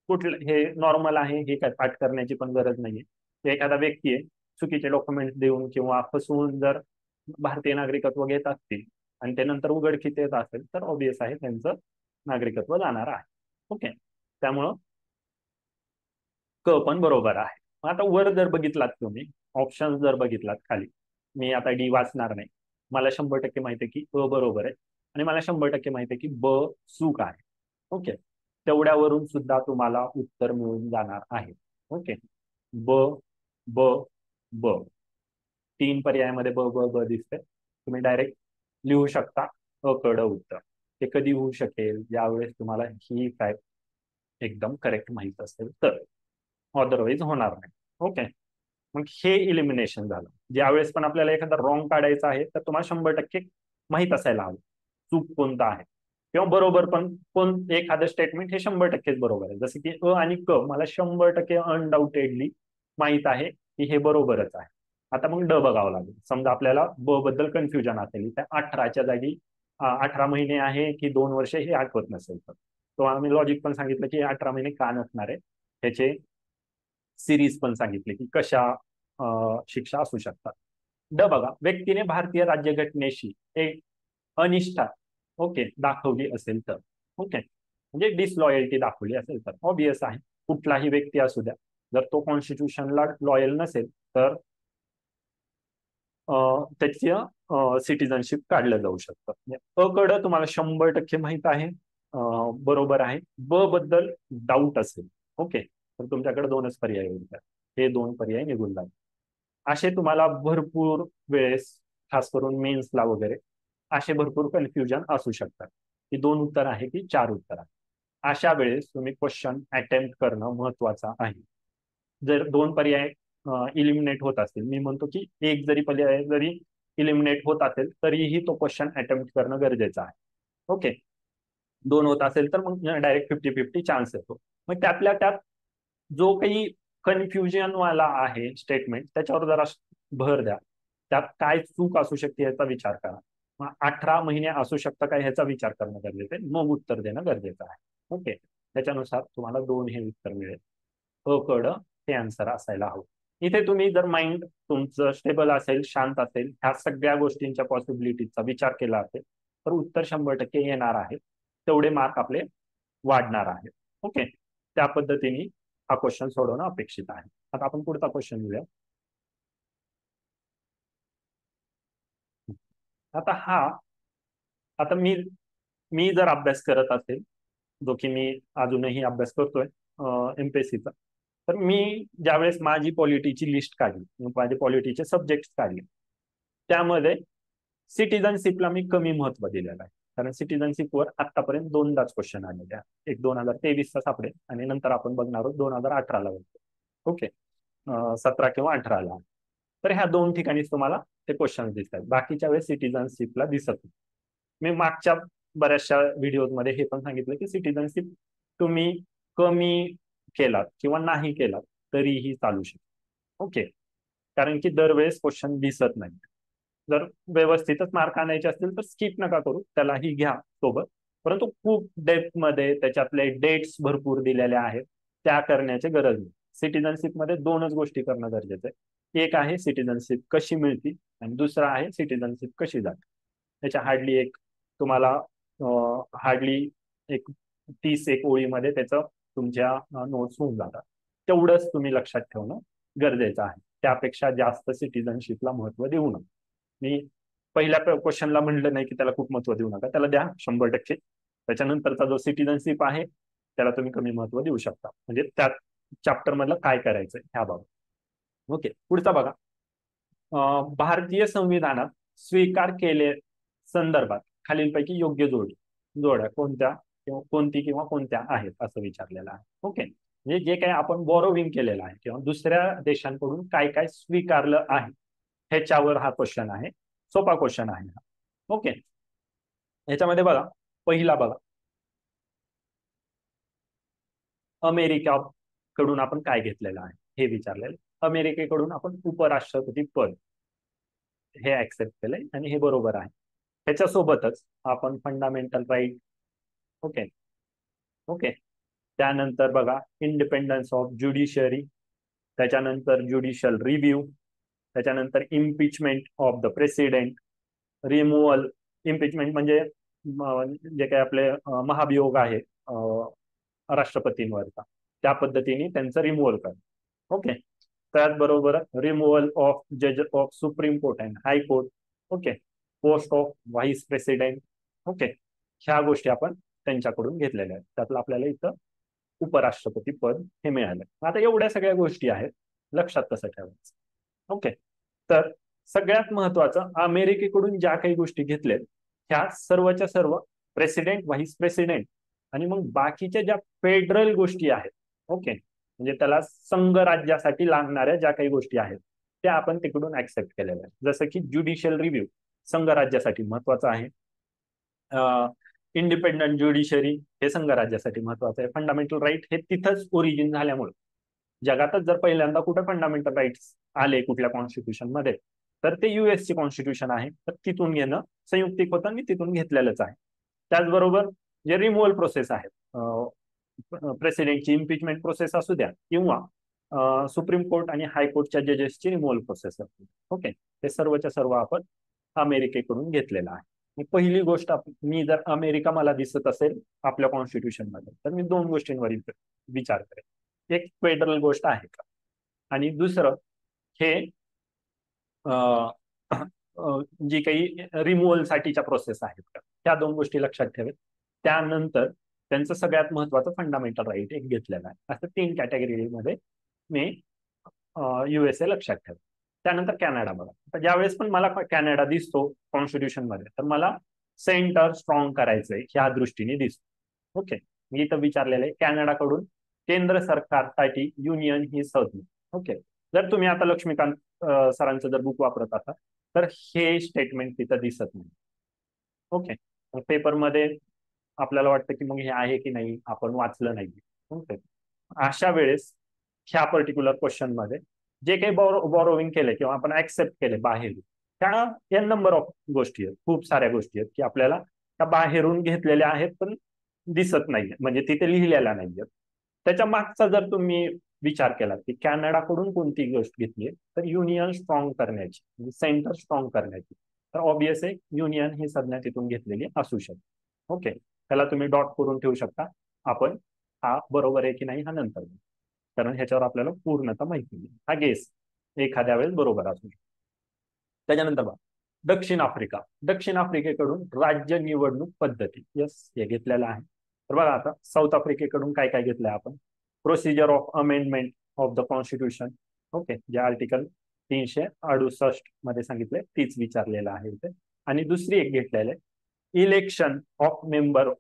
कुठलं हे नॉर्मल आहे, हे काय पाठ करण्याची पण गरज नाहीये. एखादा व्यक्ती आहे चुकीचे डॉक्युमेंट देऊन किंवा फसवून जर भारतीय नागरिकत्व घेत असतील आणि ते नंतर उघडकीस येत असेल तर ऑब्वियस आहे त्यांचं नागरिकत्व जाणार आहे. ओके, त्यामुळं क पण बरोबर आहे. आता वर जर बघितलात तुम्ही, ऑप्शन जर बघितलात खाली, मी आता डी वाचणार नाही, मला 100% माहिती आहे की अ बरोबर आहे आणि मला 100% माहिती आहे की ब चूक आहे. ओके, तेवढ्यावरून सुद्धा तुम्हाला उत्तर मिळून जाणार आहे. ओके, ब ब ब 3 पर्यायामध्ये ब ब ब दिसते, तुम्ही डायरेक्ट लिहू शकता अकडं उत्तर. ते कधी होऊ शकेल, ज्यावेळेस तुम्हाला ही फॅक्ट एकदम करेक्ट माहित असेल तर, अदरवाईज होणार नाही. ओके, मग हे इलिमिनेशन झालं. ज्यावेळेस पण आपल्याला एखादा रॉंग काढायचा आहे तर तुम्हाला 100% माहित असायला हवं चूक कोणता आहे, किंवा बरोबर पण कोण एखादं स्टेटमेंट हे 100%च बरोबर आहे. जसं की अ आणि क मला 100% अनडाऊटेडली माहित आहे की हे बरोबरच आहे. आता मग ड बघावं लागेल. समजा आपल्याला ब बद्दल कन्फ्युजन असेल, त्या 18च्या जागी 18 महिने आहे की 2 वर्ष हे आठवत नसेल तर, तो आम्ही लॉजिक पण सांगितलं की 18 महिने का नसणार आहे, त्याचे सिरीज पण सांगितले की कशा शिक्षा असू शकतात. ड बघा, व्यक्तीने भारतीय राज्यघटनेशी एक अनिष्ठा ओके दाखवली असेल तर, ओके म्हणजे डिसलॉयल्टी दाखवली असेल तर, ऑब्वियस आहे कुठलाही व्यक्ती असू द्या, जर तो कॉन्स्टिट्यूशनला लॉयल नसेल तर त्याची सिटिझनशिप काढलं जाऊ शकतं. अ कडं तुम्हाला 100% माहित आहे, बरोबर आहे. ब बद्दल डाऊट असेल ओके तर तुमच्याकडे 2च पर्याय होईल. हे दोन पर्याय निघून जातात. असे तुम्हाला भरपूर वेळेस, खास करून मेन्सला वगैरे, असे भरपूर कन्फ्युजन असू शकतात की दोन उत्तर आहे की चार उत्तर आहे. अशा वेळेस तुम्ही क्वेश्चन अटेम्प्ट करणं महत्वाचं आहे. जर दोन पर्याय इलिमिनेट होत असतील, मी म्हणतो की एक जरी पर्याय जरी इलिमिनेट होत असेल तरीही तो क्वेश्चन अटेम्प्ट करणं गरजेचं आहे. ओके, दोन होत असेल तर मग डायरेक्ट 50-50 चान्स येतो. मग त्यातल्या त्यात जो काही कन्फ्युजन वाला आहे स्टेटमेंट, त्याच्यावर जरा भर द्या. त्यात काय चूक असू शकते याचा विचार करा. मग 18 महिने असू शकतं काय ह्याचा विचार करणं गरजेचं आहे, मग उत्तर देणं गरजेचं आहे. ओके, त्याच्यानुसार तुम्हाला 2 हे उत्तर मिळेल. अ कड हे आन्सर असायला हवं. इथे तुम्ही जर माइंड तुमचं स्टेबल असेल, शांत असेल, ह्या सगळ्या गोष्टींच्या पॉसिबिलिटीचा विचार केला असेल तर उत्तर 100% येणार आहे. तेवढे मार्क आपले वाढणार आहेत. ओके, त्या पद्धतीने हा क्वेश्चन सोडवणं अपेक्षित आहे. आता आपण पुढचा क्वेश्चन घेऊया. आता आता मी जर अभ्यास करत असेल, जो की मी अजूनही अभ्यास करतोय एमपीएससीचा, तर मी ज्यावेळेस माझी पॉलिटीची लिस्ट काढली, माझे पॉलिटीचे सब्जेक्ट काढले, त्यामध्ये सिटिझनशिपला मी कमी महत्व दिलेलं आहे. कारण सिटिझनशिपवर आतापर्यंत दोनदाच क्वेश्चन आलेले आहेत. एक 2023चा सापडेल आणि नंतर आपण बघणार आहोत 2018ला. ओके, 17 किंवा 18ला. तर ह्या दोन ठिकाणीच तुम्हाला ते क्वेश्चन दिसतात. बाकीच्या वेळेस सिटिझनशिपला दिसत नाही. मी मागच्या बऱ्याचशा व्हिडिओमध्ये हे पण सांगितलं की सिटिझनशिप तुम्ही कमी केलात किंवा नाही केलात तरीही चालू शकतो. ओके, कारण की दरवेळेस क्वेश्चन दिसत नाही. जर व्यवस्थितच मार्क आणायचे असतील तर स्किप नका करू, त्यालाही घ्या सोबत. परंतु खूप डेप्थ मध्ये त्याच्यातले डेट्स भरपूर दिलेल्या आहेत, त्या करण्याची गरज नाही. सिटिझनशिप मध्ये दोनच गोष्टी करणं गरजेचं आहे. एक आहे सिटिझनशिप कशी मिळती आणि दुसरा आहे सिटिझनशिप कशी जाते. त्याच्या तुम्हाला हार्डली एक 30 ओळीमध्ये त्याचं तुमच्या नोट्स होऊन जातात. तेवढंच तुम्ही लक्षात ठेवणं गरजेचं आहे. त्यापेक्षा जास्त सिटिझनशिपला महत्व देऊ नका. मी पहिल्या क्वेश्चनला म्हणलं नाही की त्याला खूप महत्व देऊ नका, त्याला द्या 100%. त्याच्यानंतरचा जो सिटिझनशिप आहे त्याला तुम्ही कमी महत्व देऊ शकता, म्हणजे त्या चॅप्टर मधलं काय करायचंय ह्या बाबत. ओके, पुढचा बघा. भारतीय संविधानात स्वीकार केले संदर्भात खालीलपैकी योग्य जोड्या कोणत्या किंवा कोणती किंवा कोणत्या आहेत असं विचारलेलं आहे. ओके, म्हणजे जे काही आपण बॉरोविंग केलेलं आहे किंवा दुसऱ्या देशांकडून काय काय स्वीकारलं आहे ह्याच्यावर हा क्वेश्चन आहे. सोपा क्वेश्चन आहे हा. ओके, ह्याच्यामध्ये बघा, पहिला बघा, अमेरिका कडून आपण काय घेतलेलं आहे हे विचारलेलं. अमेरिकेकडून आपण उपराष्ट्रपती पद हे ऍक्सेप्ट केलंय आणि हे बरोबर आहे. त्याच्यासोबतच आपण फंडामेंटल राईट, ओके ओके, त्यानंतर बघा इंडिपेंडन्स ऑफ ज्युडिशरी, त्याच्यानंतर ज्युडिशियल रिव्ह्यू, त्याच्यानंतर impeachment of the president, removal, impeachment म्हणजे जे काही आपले महाभियोग आहे राष्ट्रपतींवरचा, त्या पद्धतीने त्यांचं रिमूव्हल करणं. ओके, त्याचबरोबर रिमूव्हल ऑफ जज of Supreme Court and High Court. Okay, post of vice president. Okay, ह्या गोष्टी आपण त्यांच्याकडून घेतलेल्या आहेत. त्यातलं आपल्याला इथं उपराष्ट्रपती पद हे मिळालं. आता एवढ्या सगळ्या गोष्टी आहेत, लक्षात कसं ठेवायचं. ओके, तर सगळ्यात महत्वाचं, अमेरिकेकडून ज्या काही गोष्टी घेतल्यात ह्या सर्वच्या सर्व प्रेसिडेंट, व्हाईस प्रेसिडेंट आणि मग बाकीच्या ज्या फेडरल गोष्टी आहेत, ओके, म्हणजे त्याला संघराज्यासाठी लागणाऱ्या ज्या काही गोष्टी आहेत त्या आपण तिकडून ऍक्सेप्ट केलेल्या आहेत. जसं की ज्युडिशियल रिव्ह्यू संघराज्यासाठी महत्वाचं आहे. इंडिपेंडंट ज्युडिशरी हे संघराज्यासाठी महत्वाचं आहे. फंडामेंटल राईट हे तिथंच ओरिजिन झाल्यामुळे, जगातच जर पहिल्यांदा कुठे फंडामेंटल राईट्स आले कुठल्या कॉन्स्टिट्यूशन मध्ये तर ते युएस चे कॉन्स्टिट्यूशन आहे, तर तिथून घेणं संयुक्तिक होतं आणि तिथून घेतलेलंच आहे. त्याचबरोबर जे रिमूव्हल प्रोसेस आहे, प्रेसिडेंटची इम्पिचमेंट प्रोसेस असू द्या किंवा सुप्रीम कोर्ट आणि हायकोर्टच्या जजेसची रिमूव्हल प्रोसेस असते. ओके, हे सर्वच्या सर्व आपण अमेरिकेकडून घेतलेलं आहे. पहिली गोष्ट, मी जर अमेरिका मला दिसत असेल आपल्या कॉन्स्टिट्यूशन मध्ये तर मी दोन गोष्टींवर विचार करेन. एक फेडरल गोष्ट आहे का, आणि दुसरं हे जी काही रिमूव्हल साठीच्या प्रोसेस आहेत का, त्या दोन गोष्टी लक्षात ठेवेल. त्यानंतर त्यांचं सगळ्यात महत्वाचं फंडामेंटल राईट एक घेतलेलं आहे. असं 3 कॅटेगरीमध्ये मी USA लक्षात ठेवा. त्यानंतर कॅनडा बघा. तर ज्यावेळेस पण मला कॅनडा दिसतो कॉन्स्टिट्यूशन मध्ये, तर मला सेंटर स्ट्रॉंग करायचंय ह्या दृष्टीने दिसतो. ओके, मी इथं विचारलेलं आहे कॅनडाकडून केंद्र सरकारसाठी युनियन ही संज्ञा. ओके, जर तुम्ही आता लक्ष्मीकांत सरांचं जर बुक वापरत असाल तर हे स्टेटमेंट तिथं दिसत नाही. ओके, पेपरमध्ये आपल्याला वाटतं की मग हे आहे की नाही, आपण वाचलं नाही. ओके, अशा वेळेस ह्या पर्टिक्युलर क्वेश्चन मध्ये जे काही बॉरोविंग केले किंवा आपण ऍक्सेप्ट केले बाहेर, त्या एन नंबर ऑफ गोष्टी आहेत, खूप साऱ्या गोष्टी आहेत की आपल्याला त्या बाहेरून घेतलेल्या आहेत पण दिसत नाहीये, म्हणजे तिथे लिहिलेल्या नाहीयेत. त्याच्या मागचा जर तुम्ही विचार केला की कॅनडाकडून कोणती गोष्ट घेतली तर युनियन स्ट्रॉंग करण्याची, म्हणजे सेंटर स्ट्रॉंग करण्याची, तर ऑब्विस आहे युनियन ही संज्ञा तिथून घेतलेली असू शकते. ओके, त्याला तुम्ही डॉट करून ठेवू शकता. आपण हा बरोबर आहे की नाही हा नंतर, कारण ह्याच्यावर आपल्याला पूर्णतः माहिती नाही. हा गेस एखाद्या वेळेस बरोबर असू शकतो. त्याच्यानंतर बघा दक्षिण आफ्रिका. दक्षिण आफ्रिकेकडून राज्य निवडणूक पद्धती, यस हे घेतलेलं आहे. तर बघा आता साऊथ आफ्रिकेकडून काय काय घेतलंय आपण, procedure of amendment of the constitution. Okay, जे आर्टिकल 368 मध्ये सांगितलंय तीच विचारलेलं आहे इथे. आणि दुसरी एक घेतलेलं आहे election of member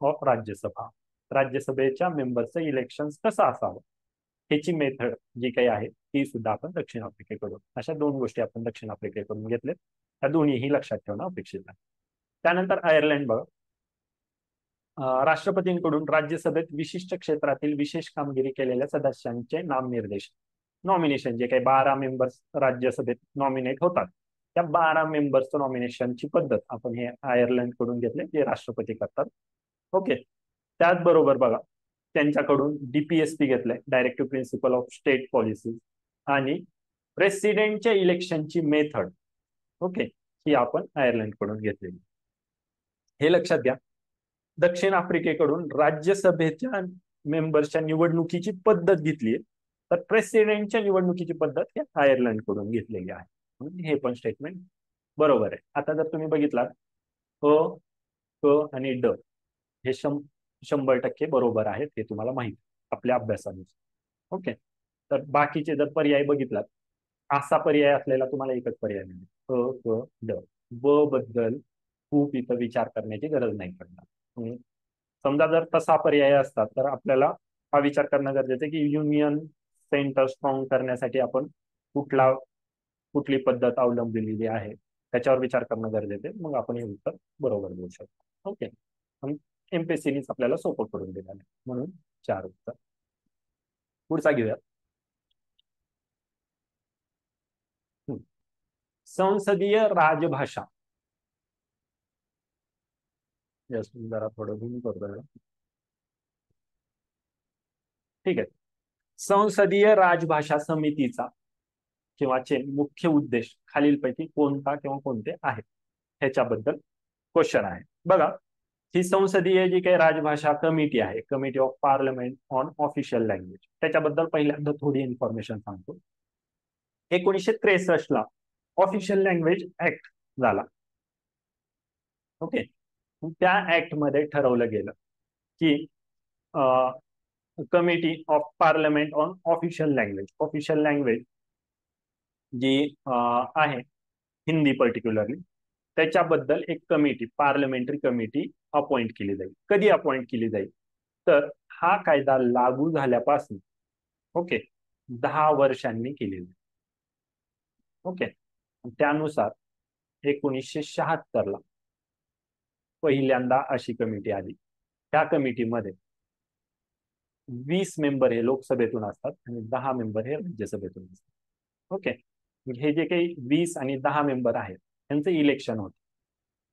of Rajya Sabha. राज्यसभेच्या मेंबरचं इलेक्शन कसं असावं ह्याची मेथड जी काही आहे ती सुद्धा आपण दक्षिण आफ्रिकेकडून, अशा दोन गोष्टी आपण दक्षिण आफ्रिकेकडून घेतल्या. त्या दोन्हीही लक्षात ठेवणं अपेक्षित आहे. त्यानंतर आयर्लंड बघा. राष्ट्रपतींकडून राज्यसभेत विशिष्ट क्षेत्रातील विशेष कामगिरी केलेल्या सदस्यांचे नामनिर्देश, नॉमिनेशन, जे काही 12 मेंबर्स राज्यसभेत नॉमिनेट होतात त्या 12 मेंबर्स नॉमिनेशनची पद्धत आपण हे आयर्लंड कडून घेतले, जे राष्ट्रपती करतात. ओके, त्याचबरोबर बघा त्यांच्याकडून डीपीएसपी घेतलंय, directive principle of state policy, आणि प्रेसिडेंटच्या इलेक्शनची मेथड. ओके, ही आपण आयर्लंड कडून घेतलेली. हे लक्षात घ्या, दक्षिण आफ्रिकेकडून राज्यसभेच्या मेंबर्सच्या निवडणुकीची पद्धत घेतली, तर प्रेसिडेंटच्या निवडणुकीची पद्धत हे आयर्लंड कडून घेतलेली आहे. म्हणून हे पण स्टेटमेंट बरोबर आहे. आता जर तुम्ही बघितलात क क आणि ड हे 100% बरोबर आहेत, हे तुम्हाला माहिती आपल्या अभ्यासानुसार. ओके, तर बाकीचे जर पर्याय बघितलात, असा पर्याय असलेला तुम्हाला एकच पर्याय मिळेल, क क ड. ब बद्दल खूप इथं विचार करण्याची गरज नाही पडणार. समजा जर तसा पर्याय असतात तर आपल्याला हा विचार करणं गरजेचं आहे की युनियन सेंटर स्ट्रॉंग करण्यासाठी आपण कुठली पद्धत अवलंबलेली आहे त्याच्यावर विचार करणं गरजेचं आहे. मग आपण हे उत्तर बरोबर देऊ शकतो. ओके, एमपीएससीनीच आपल्याला सोपं करून दिलेलं आहे, म्हणून 4 उत्तर. पुढचा घेऊया. संसदीय राजभाषा. जरा थोडं झूम करतो. ठीक आहे, संसदीय राजभाषा समितीचा किंवा चे मुख्य उद्देश खालीलपैकी कोणता किंवा कोणते आहेत ह्याच्याबद्दल क्वेश्चन आहे. बघा, ही संसदीय जी काही राजभाषा कमिटी आहे, committee of parliament on official language, त्याच्याबद्दल पहिल्यांदा थोडी इन्फॉर्मेशन सांगतो. 1963 ला ऑफिशियल लँग्वेज ऍक्ट झाला. ओके, त्या ऍक्ट मध्ये ठरवलं गेलं की committee of parliament on official language, official language जी आहे हिंदी पर्टिक्युलरली, त्याच्याबद्दल एक कमिटी, पार्लमेंटरी कमिटी अपॉइंट केली जाईल. कधी अपॉइंट केली जाईल तर हा कायदा लागू झाल्यापासून ओके 10 वर्षांनी केली जाईल. ओके, त्यानुसार 1976 ला पहिल्यांदा अशी कमिटी आली. त्या कमिटीमध्ये 20 मेंबर हे लोकसभेतून असतात आणि 10 मेंबर हे राज्यसभेतून असतात. ओके, हे जे काही 20 आणि 10 मेंबर आहेत त्यांचं इलेक्शन होतं,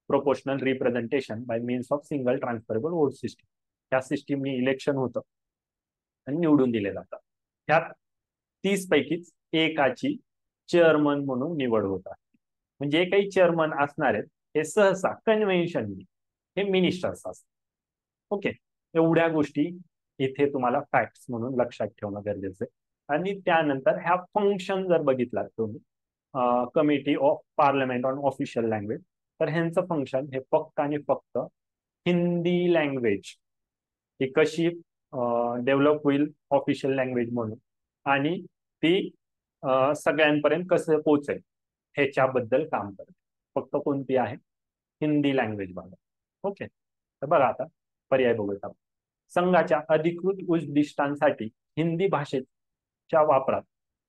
proportional representation bye means of single transferable vote system. त्या सिस्टीमनी इलेक्शन होतं आणि निवडून दिले जातात. ह्यात 30 पैकीच एकाची चेअरमन म्हणून निवड होत आहे. म्हणजे काही चेअरमन असणार आहेत हे सहसा कन्व्हेन्शनली हे मिनिस्टर्स असतात. ओके, एवढ्या गोष्टी इथे तुम्हाला फॅक्ट्स म्हणून लक्षात ठेवणं गरजेचं आहे. आणि त्यानंतर ह्या फंक्शन जर बघितलात तुम्ही, committee of parliament on official language, तर ह्यांचं फंक्शन हे फक्त आणि फक्त हिंदी लँग्वेज ही कशी डेव्हलप होईल ऑफिशियल लँग्वेज म्हणून, आणि ती सगळ्यांपर्यंत कसं पोहोचेल ह्याच्याबद्दल काम करते. फक्त कोणती आहे? हिंदी लँग्वेज बघा. ओके, तर बघा आता पर्याय बघूयात आपण. संघाच्या अधिकृत उद्दिष्टांसाठी हिंदी भाषेच्या वापरात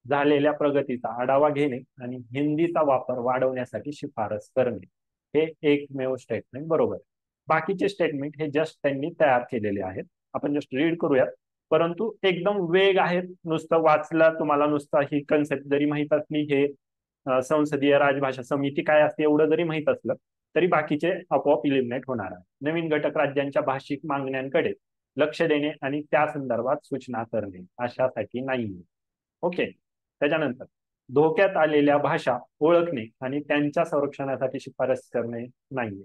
झालेल्या प्रगतीचा आढावा घेणे आणि हिंदीचा वापर वाढवण्यासाठी शिफारस करणे हे एकमेव स्टेटमेंट बरोबर आहे. बाकीचे स्टेटमेंट हे जस्ट त्यांनी तयार केलेले आहेत, आपण जस्ट रीड करूयात. परंतु एकदम वेग आहेत, नुसतं वाचला तुम्हाला नुसतं ही कन्सेप्ट जरी माहित असली, हे संसदीय राजभाषा समिती काय असते एवढं जरी माहित असलं तरी बाकीचे आपोआप इलिमिनेट होणार आहे. नवीन घटक राज्यांच्या भाषिक मागण्यांकडे लक्ष देणे आणि त्या संदर्भात सूचना करणे अशासाठी नाही. ओके, त्याच्यानंतर धोक्यात आलेल्या भाषा ओळखणे आणि त्यांच्या संरक्षणासाठी शिफारस करणे नाहीये.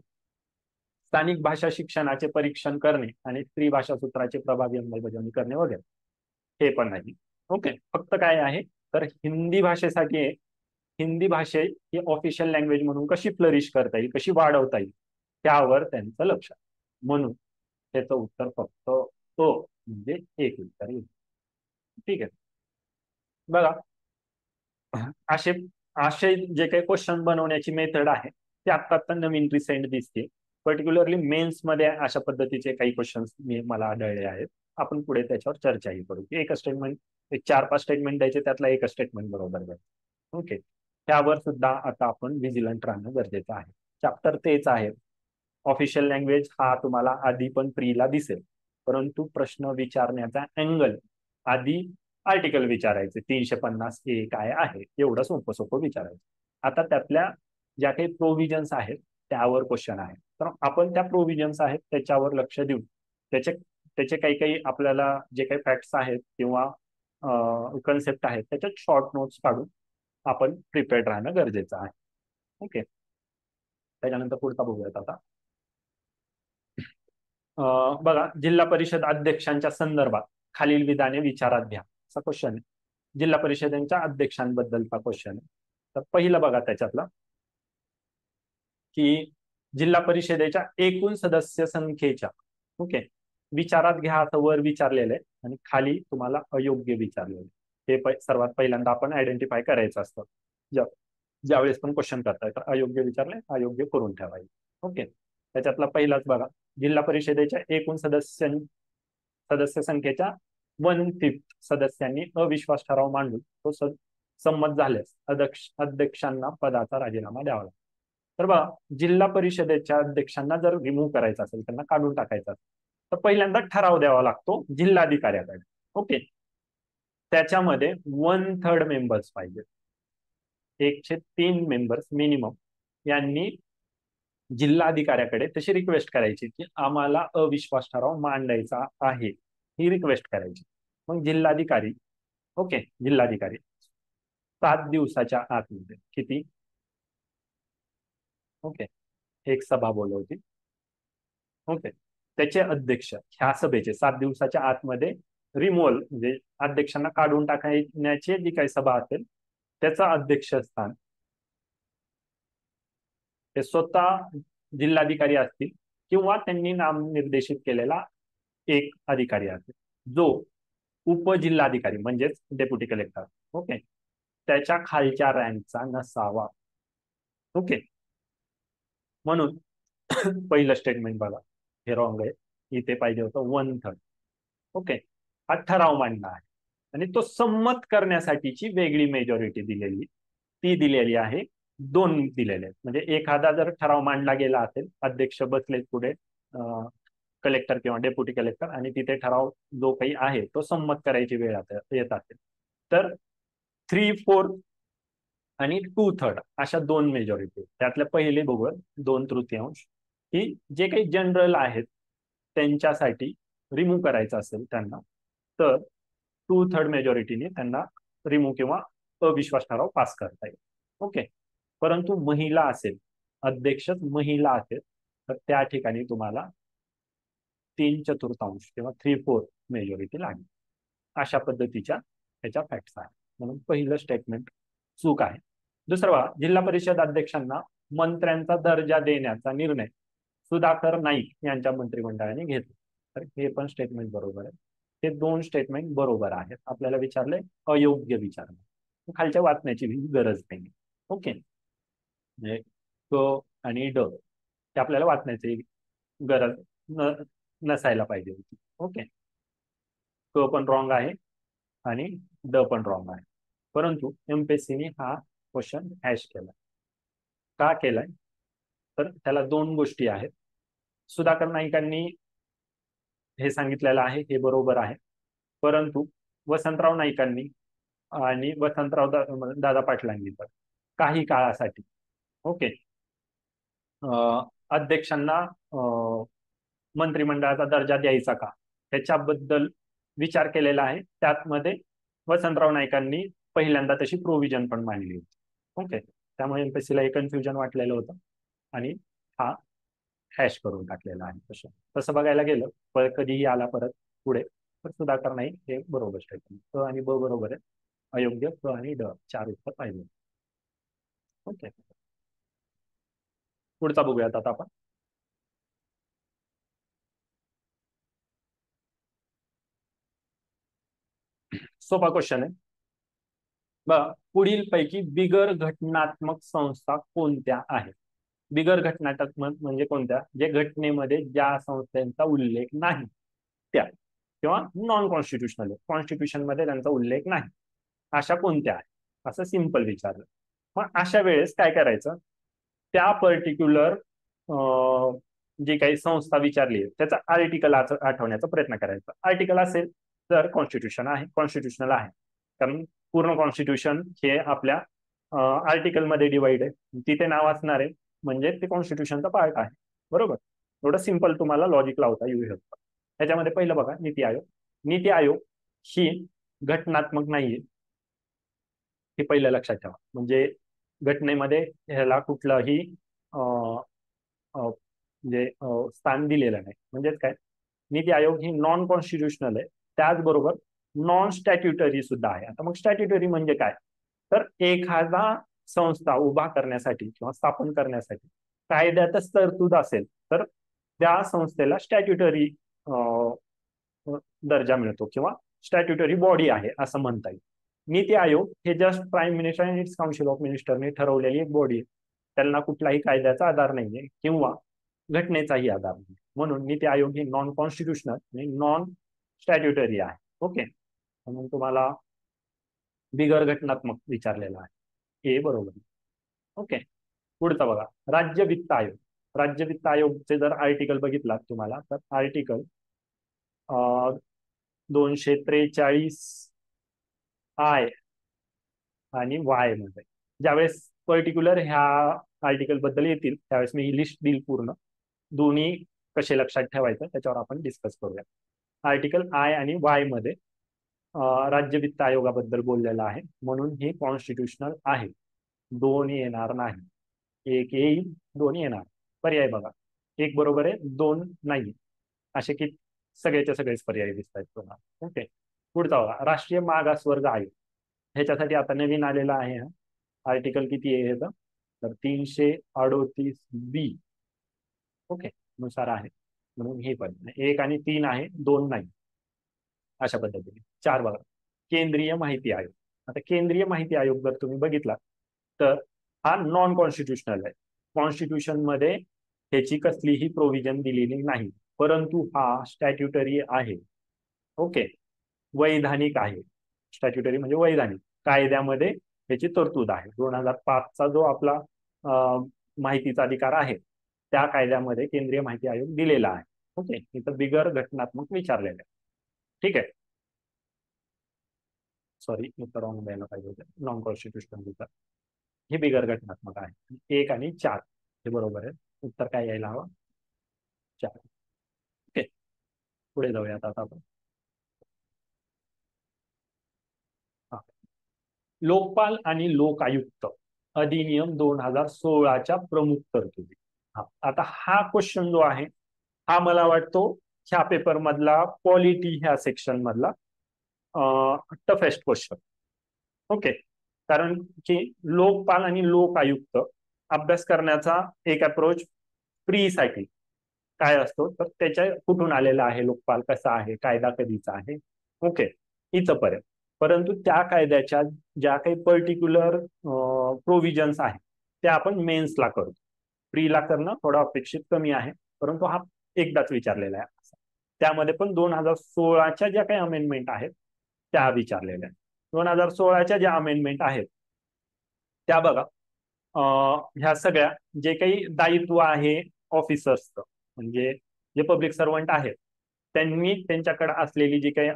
स्थानिक भाषा शिक्षणाचे परीक्षण करणे आणि स्त्री भाषा सूत्राचे प्रभावी अंमलबजावणी करणे वगैरे हे पण नाही. ओके, फक्त काय आहे तर हिंदी भाषेसाठी हिंदी भाषे ही ऑफिशियल लँग्वेज म्हणून कशी फ्लरिश करता येईल, कशी वाढवता येईल त्यावर त्यांचं लक्ष आहे. म्हणून त्याचं उत्तर फक्त तो म्हणजे एक उत्तर येईल. ठीक आहे, बघा असे असे जे काही क्वेश्चन बनवण्याची मेथड आहे ते आता नवीन रिसेंट दिसते. पर्टिक्युलरली मेन्स मध्ये अशा पद्धतीचे काही क्वेश्चन्स मला आढळले आहेत. आपण पुढे त्याच्यावर चर्चाही करू की एक स्टेटमेंट, एक 4-5 स्टेटमेंट द्यायचे, त्यातला एक स्टेटमेंट बरोबर द्यायचं. ओके, त्यावर सुद्धा आता आपण व्हिजिलंट राहणं गरजेचं आहे. चॅप्टर तेच आहे. ऑफिशियल लँग्वेज हा तुम्हाला आधी पण प्रीला दिसेल, परंतु प्रश्न विचारण्याचा अँगल आधी आर्टिकल विचारायचे 350 काय आहे एवढं सोपं सोपं विचारायचं. आता त्यातल्या ज्या काही प्रोव्हिजन्स आहेत त्यावर क्वेश्चन आहे, तर आपण त्या प्रोव्हिजन्स आहेत त्याच्यावर लक्ष देऊन त्याचे त्याचे काही काही आपल्याला जे काही फॅक्ट्स आहेत किंवा कन्सेप्ट आहेत त्याच्यात शॉर्ट नोट्स काढून आपण प्रिपेअर्ड राहणं गरजेचं आहे. ओके, त्याच्यानंतर पुढचा बघूयात आता. बघा, जिल्हा परिषद अध्यक्षांच्या संदर्भात खालील विधाने विचारात घ्या असा क्वेश्चन आहे. जिल्हा परिषदेच्या अध्यक्षांबद्दलचा क्वेश्चन आहे. तर पहिलं बघा त्याच्यातला की जिल्हा परिषदेच्या एकूण सदस्य संख्येच्या ओके विचारात घ्या असं वर विचारलेलं आहे आणि खाली तुम्हाला अयोग्य विचारलेलं आहे. हे सर्वात पहिल्यांदा आपण आयडेंटिफाय करायचं असतं ज्यावेळेस पण क्वेश्चन करताय. तर अयोग्य विचारले, अयोग्य करून ठेवायचे. ओके, त्याच्यातला पहिलाच बघा, जिल्हा परिषदेच्या एकूण सदस्य संख्येच्या 1/5 सदस्यांनी अविश्वास ठराव मांडून तो संमत झाल्यास अध्यक्षांना पदाचा राजीनामा द्यावा लागतो. तर बघा, जिल्हा परिषदेच्या अध्यक्षांना जर रिमूव्ह करायचं असेल, त्यांना काढून टाकायचं असेल, तर पहिल्यांदा ठराव द्यावा लागतो जिल्हाधिकाऱ्याकडे. ओके, त्याच्यामध्ये 1/3 मेंबर्स पाहिजे, 103 मेंबर्स मिनिमम यांनी जिल्हाधिकाऱ्याकडे तशी रिक्वेस्ट करायची की आम्हाला अविश्वास ठराव मांडायचा आहे, ही रिक्वेस्ट करायची. मग जिल्हाधिकारी ओके जिल्हाधिकारी 7 दिवसाच्या आतमध्ये किती ओके एक सभा बोलवतील. ओके, त्याचे अध्यक्ष ह्या सभेचे 7 दिवसाच्या आतमध्ये रिमूव्हल म्हणजे अध्यक्षांना काढून टाकण्याची जी काही सभा असेल त्याचं अध्यक्षस्थान ते स्वतः जिल्हाधिकारी असतील किंवा त्यांनी नामनिर्देशित केलेला एक अधिकारी असेल जो उपजिल्हाधिकारी म्हणजेच डेप्युटी कलेक्टर ओके त्याच्या खालच्या रँकचा नसावा. ओके, म्हणून पहिलं स्टेटमेंट बघा हे रॉंग आहे. इथे पाहिजे होतं 1/3. ओके, हा ठराव मांडला आहे आणि तो संमत करण्यासाठीची वेगळी मेजॉरिटी दिलेली ती दिलेली आहे 2 दिलेले आहेत. म्हणजे एखादा जर ठराव मांडला गेला असेल, अध्यक्ष बसलेत पुढे कलेक्टर किंवा डेप्युटी कलेक्टर आणि तिथे ठराव जो काही आहे तो संमत करायची वेळ येत असेल तर 3/4 आणि 2/3 अशा 2 मेजॉरिटी. त्यातल्या पहिले बघू 2/3 ही जे काही जनरल आहेत त्यांच्यासाठी रिमूव्ह करायचं असेल त्यांना तर 2/3 मेजॉरिटीने त्यांना रिमूव्ह किंवा अविश्वास ठराव पास करता येईल. ओके, परंतु महिला असेल, अध्यक्षच महिला असेल तर त्या ठिकाणी तुम्हाला 3/4 किंवा 3/4 मेजॉरिटी लागेल. अशा पद्धतीच्या त्याच्या फॅक्ट्स आहेत. म्हणून पहिलं स्टेटमेंट चूक आहे. दुसरं बघा, जिल्हा परिषद अध्यक्षांना मंत्र्यांचा दर्जा देण्याचा निर्णय सुधाकर नाईक यांच्या मंत्रिमंडळाने घेतला. तर हे पण स्टेटमेंट बरोबर आहे. हे 2 स्टेटमेंट बरोबर आहेत. आपल्याला विचारले अयोग्य विचारले. खालच्या वाचण्याची गरज नाही. ओके, म्हणजे क आणि ड ते आपल्याला वाचण्याची गरज न नसायला पाहिजे होती. ओके, क पण रॉंग आहे आणि ड पण रॉंग आहे, परंतु एमपीएससीने हा क्वेश्चन हॅश केला. का केलाय? तर त्याला दोन गोष्टी आहेत. सुधाकर नाईकांनी हे सांगितलेलं आहे, हे बरोबर आहे, परंतु वसंतराव नाईकांनी आणि वसंतराव दादा पाटलांनी पण काही काळासाठी ओके अध्यक्षांना मंत्रिमंडळाचा दर्जा द्यायचा का त्याच्याबद्दल विचार केलेला आहे. त्यामध्ये वसंतराव नाईकांनी पहिल्यांदा तशी प्रोव्हिजन पण मांडली होती. ओके, त्यामुळे एमपीएससीला हे कन्फ्युजन वाटलेलं होतं आणि हा हॅश करून टाकलेला आहे. तसं तसं बघायला गेलं पण कधीही आला परत पुढे तर सुधाकर नाईक हे बरोबर स्टेटमेंट. क आणि ब बरोबर आहे, अयोग्य क आणि ड चार उत्तर पाहिजे. ओके, पुढचा बघूयात आता आपण. सोपा क्वेश्चन आहे बघा. पुढील पैकी बिगर घटनात्मक संस्था कोणत्या आहेत? बिगर घटनात्मक म्हणजे कोणत्या? जे घटनेमध्ये ज्या संस्थांचा उल्लेख नाही त्या, किंवा नॉन कॉन्स्टिट्युशनल, कॉन्स्टिट्यूशन मध्ये त्यांचा उल्लेख नाही, अशा कोणत्या आहेत असं सिंपल विचारलं. मग अशा वेळेस काय करायचं? त्या पर्टिक्युलर जी काही संस्था विचारली आहे त्याचा आर्टिकल आठवण्याचा प्रयत्न करायचा. आर्टिकल असेल तर कॉन्स्टिट्यूशन आहे, कॉन्स्टिट्युशनल आहे, कारण पूर्ण कॉन्स्टिट्यूशन हे आपल्या आर्टिकल मध्ये डिवाइड आहे, तिथे नाव असणार आहे म्हणजे ते कॉन्स्टिट्यूशनचा पार्ट आहे. बरोबर, एवढं सिंपल तुम्हाला लॉजिक लावता येऊ शकतं. त्याच्यामध्ये पहिलं बघा नीती आयोग. नीती आयोग ही घटनात्मक नाहीये, हे पहिलं लक्षात ठेवा. म्हणजे घटनेमध्ये ह्याला कुठलंही म्हणजे स्थान दिलेलं नाही. म्हणजेच काय, नीती आयोग ही नॉन कॉन्स्टिट्युशनल आहे, त्याचबरोबर नॉन स्टॅट्युटरी सुद्धा आहे. आता मग स्टॅट्युटरी म्हणजे काय? तर एखादा संस्था उभा करण्यासाठी किंवा स्थापन करण्यासाठी कायद्यातच तरतूद असेल तर त्या संस्थेला स्टॅट्युटरी दर्जा मिळतो किंवा स्टॅट्युटरी बॉडी आहे असं म्हणता येईल. नीती आयोग हे जस्ट प्राईम मिनिस्टर आणि इट्स काउन्सिल ऑफ मिनिस्टरने ठरवलेली एक बॉडी आहे. त्यांना कुठलाही कायद्याचा आधार नाहीये किंवा घटनेचाही आधार नाही, म्हणून नीती आयोग ही नॉन कॉन्स्टिट्युशनल आणि नॉन स्टॅट्युटरी आहे. ओके, म्हणून तुम्हाला बिगर घटनात्मक विचारलेला आहे, हे बरोबर. ओके, पुढचा बघा राज्य वित्त आयोग. राज्य वित्त आयोगचे जर आर्टिकल बघितला तुम्हाला तर आर्टिकल 243 आय आणि वाय मध्ये ज्यावेळेस पर्टिक्युलर ह्या आर्टिकल बद्दल येतील त्यावेळेस मी ही लिस्ट देईल पूर्ण, दोन्ही कसे लक्षात ठेवायचं त्याच्यावर आपण डिस्कस करूया. आर्टिकल आय आणि वाय मध्ये राज्य वित्त आयोगाबद्दल बोललेलं आहे, म्हणून हे कॉन्स्टिट्युशनल आहे. दोन येणार नाही, एक येईल दोन येणार. पर्याय बघा, एक बरोबर आहे दोन नाही, असे की सगळेच्या सगळेच पर्याय दिसत आहेत तुम्हाला. ओके, पुढचा बघा राष्ट्रीय मागासवर्ग आयोग. ह्याच्यासाठी आता नवीन आलेला आहे हा आर्टिकल. किती आहे ह्याचं? तर 338 बी ओके नुसार आहे, म्हणून हे पण एक आणि तीन आहे, दोन नाही. अशा पद्धतीने चार बघा केंद्रीय माहिती आयोग. आता केंद्रीय माहिती आयोग जर तुम्ही बघितला तर हा नॉन कॉन्स्टिट्युशनल आहे. कॉन्स्टिट्यूशन मध्ये ह्याची कसलीही प्रोव्हिजन दिलेली नाही, परंतु हा स्टॅट्युटरी आहे. ओके, वैधानिक आहे. स्टॅट्युटरी म्हणजे वैधानिक, कायद्यामध्ये त्याची तरतूद आहे. 2005चा जो आपला माहितीचा अधिकार आहे त्या कायद्यामध्ये केंद्रीय माहिती आयोग दिलेला आहे. ओके, इथं बिगर घटनात्मक विचारलेलं आहे. ठीक आहे, सॉरी उत्तर रॉंग द्यायला पाहिजे होतं, नॉन कॉन्स्टिट्युशनल उत्तर. हे बिगर घटनात्मक आहे. एक आणि चार हे बरोबर आहे, उत्तर काय यायला हवं? चार. ओके, पुढे जाऊयात आता आपण. लोकपाल आणि लोकायुक्त अधिनियम 2016च्या प्रमुख तरतुदी. आता हा क्वेश्चन जो आहे हा मला वाटतो ह्या पेपर मधला पॉलिटी ह्या सेक्शन मधला टफेस्ट क्वेश्चन. ओके, कारण की लोकपाल आणि लोकायुक्त अभ्यास करण्याचा एक अप्रोच प्री साठी काय असतो तर त्याच्या कुठून आलेला आहे लोकपाल, कसा आहे, कायदा कधीचा आहे. ओके, इथं पर्यंत परंतु त्या कायद्याच्या ज्या काही पर्टिक्युलर प्रोव्हिजन्स आहेत त्या आपण मेन्सला करतो. प्रीला करणं थोडं अपेक्षित कमी आहे, परंतु हा एकदाच विचारलेला आहे. त्यामध्ये पण 2016च्या ज्या काही अमेंडमेंट आहेत त्या विचारलेल्या आहेत. 2016च्या ज्या अमेंडमेंट आहेत त्या बघा, ह्या सगळ्या जे काही दायित्व आहे ऑफिसर्सचं, म्हणजे जे पब्लिक सर्वंट आहेत त्यांनी त्यांच्याकडे असलेली जी काही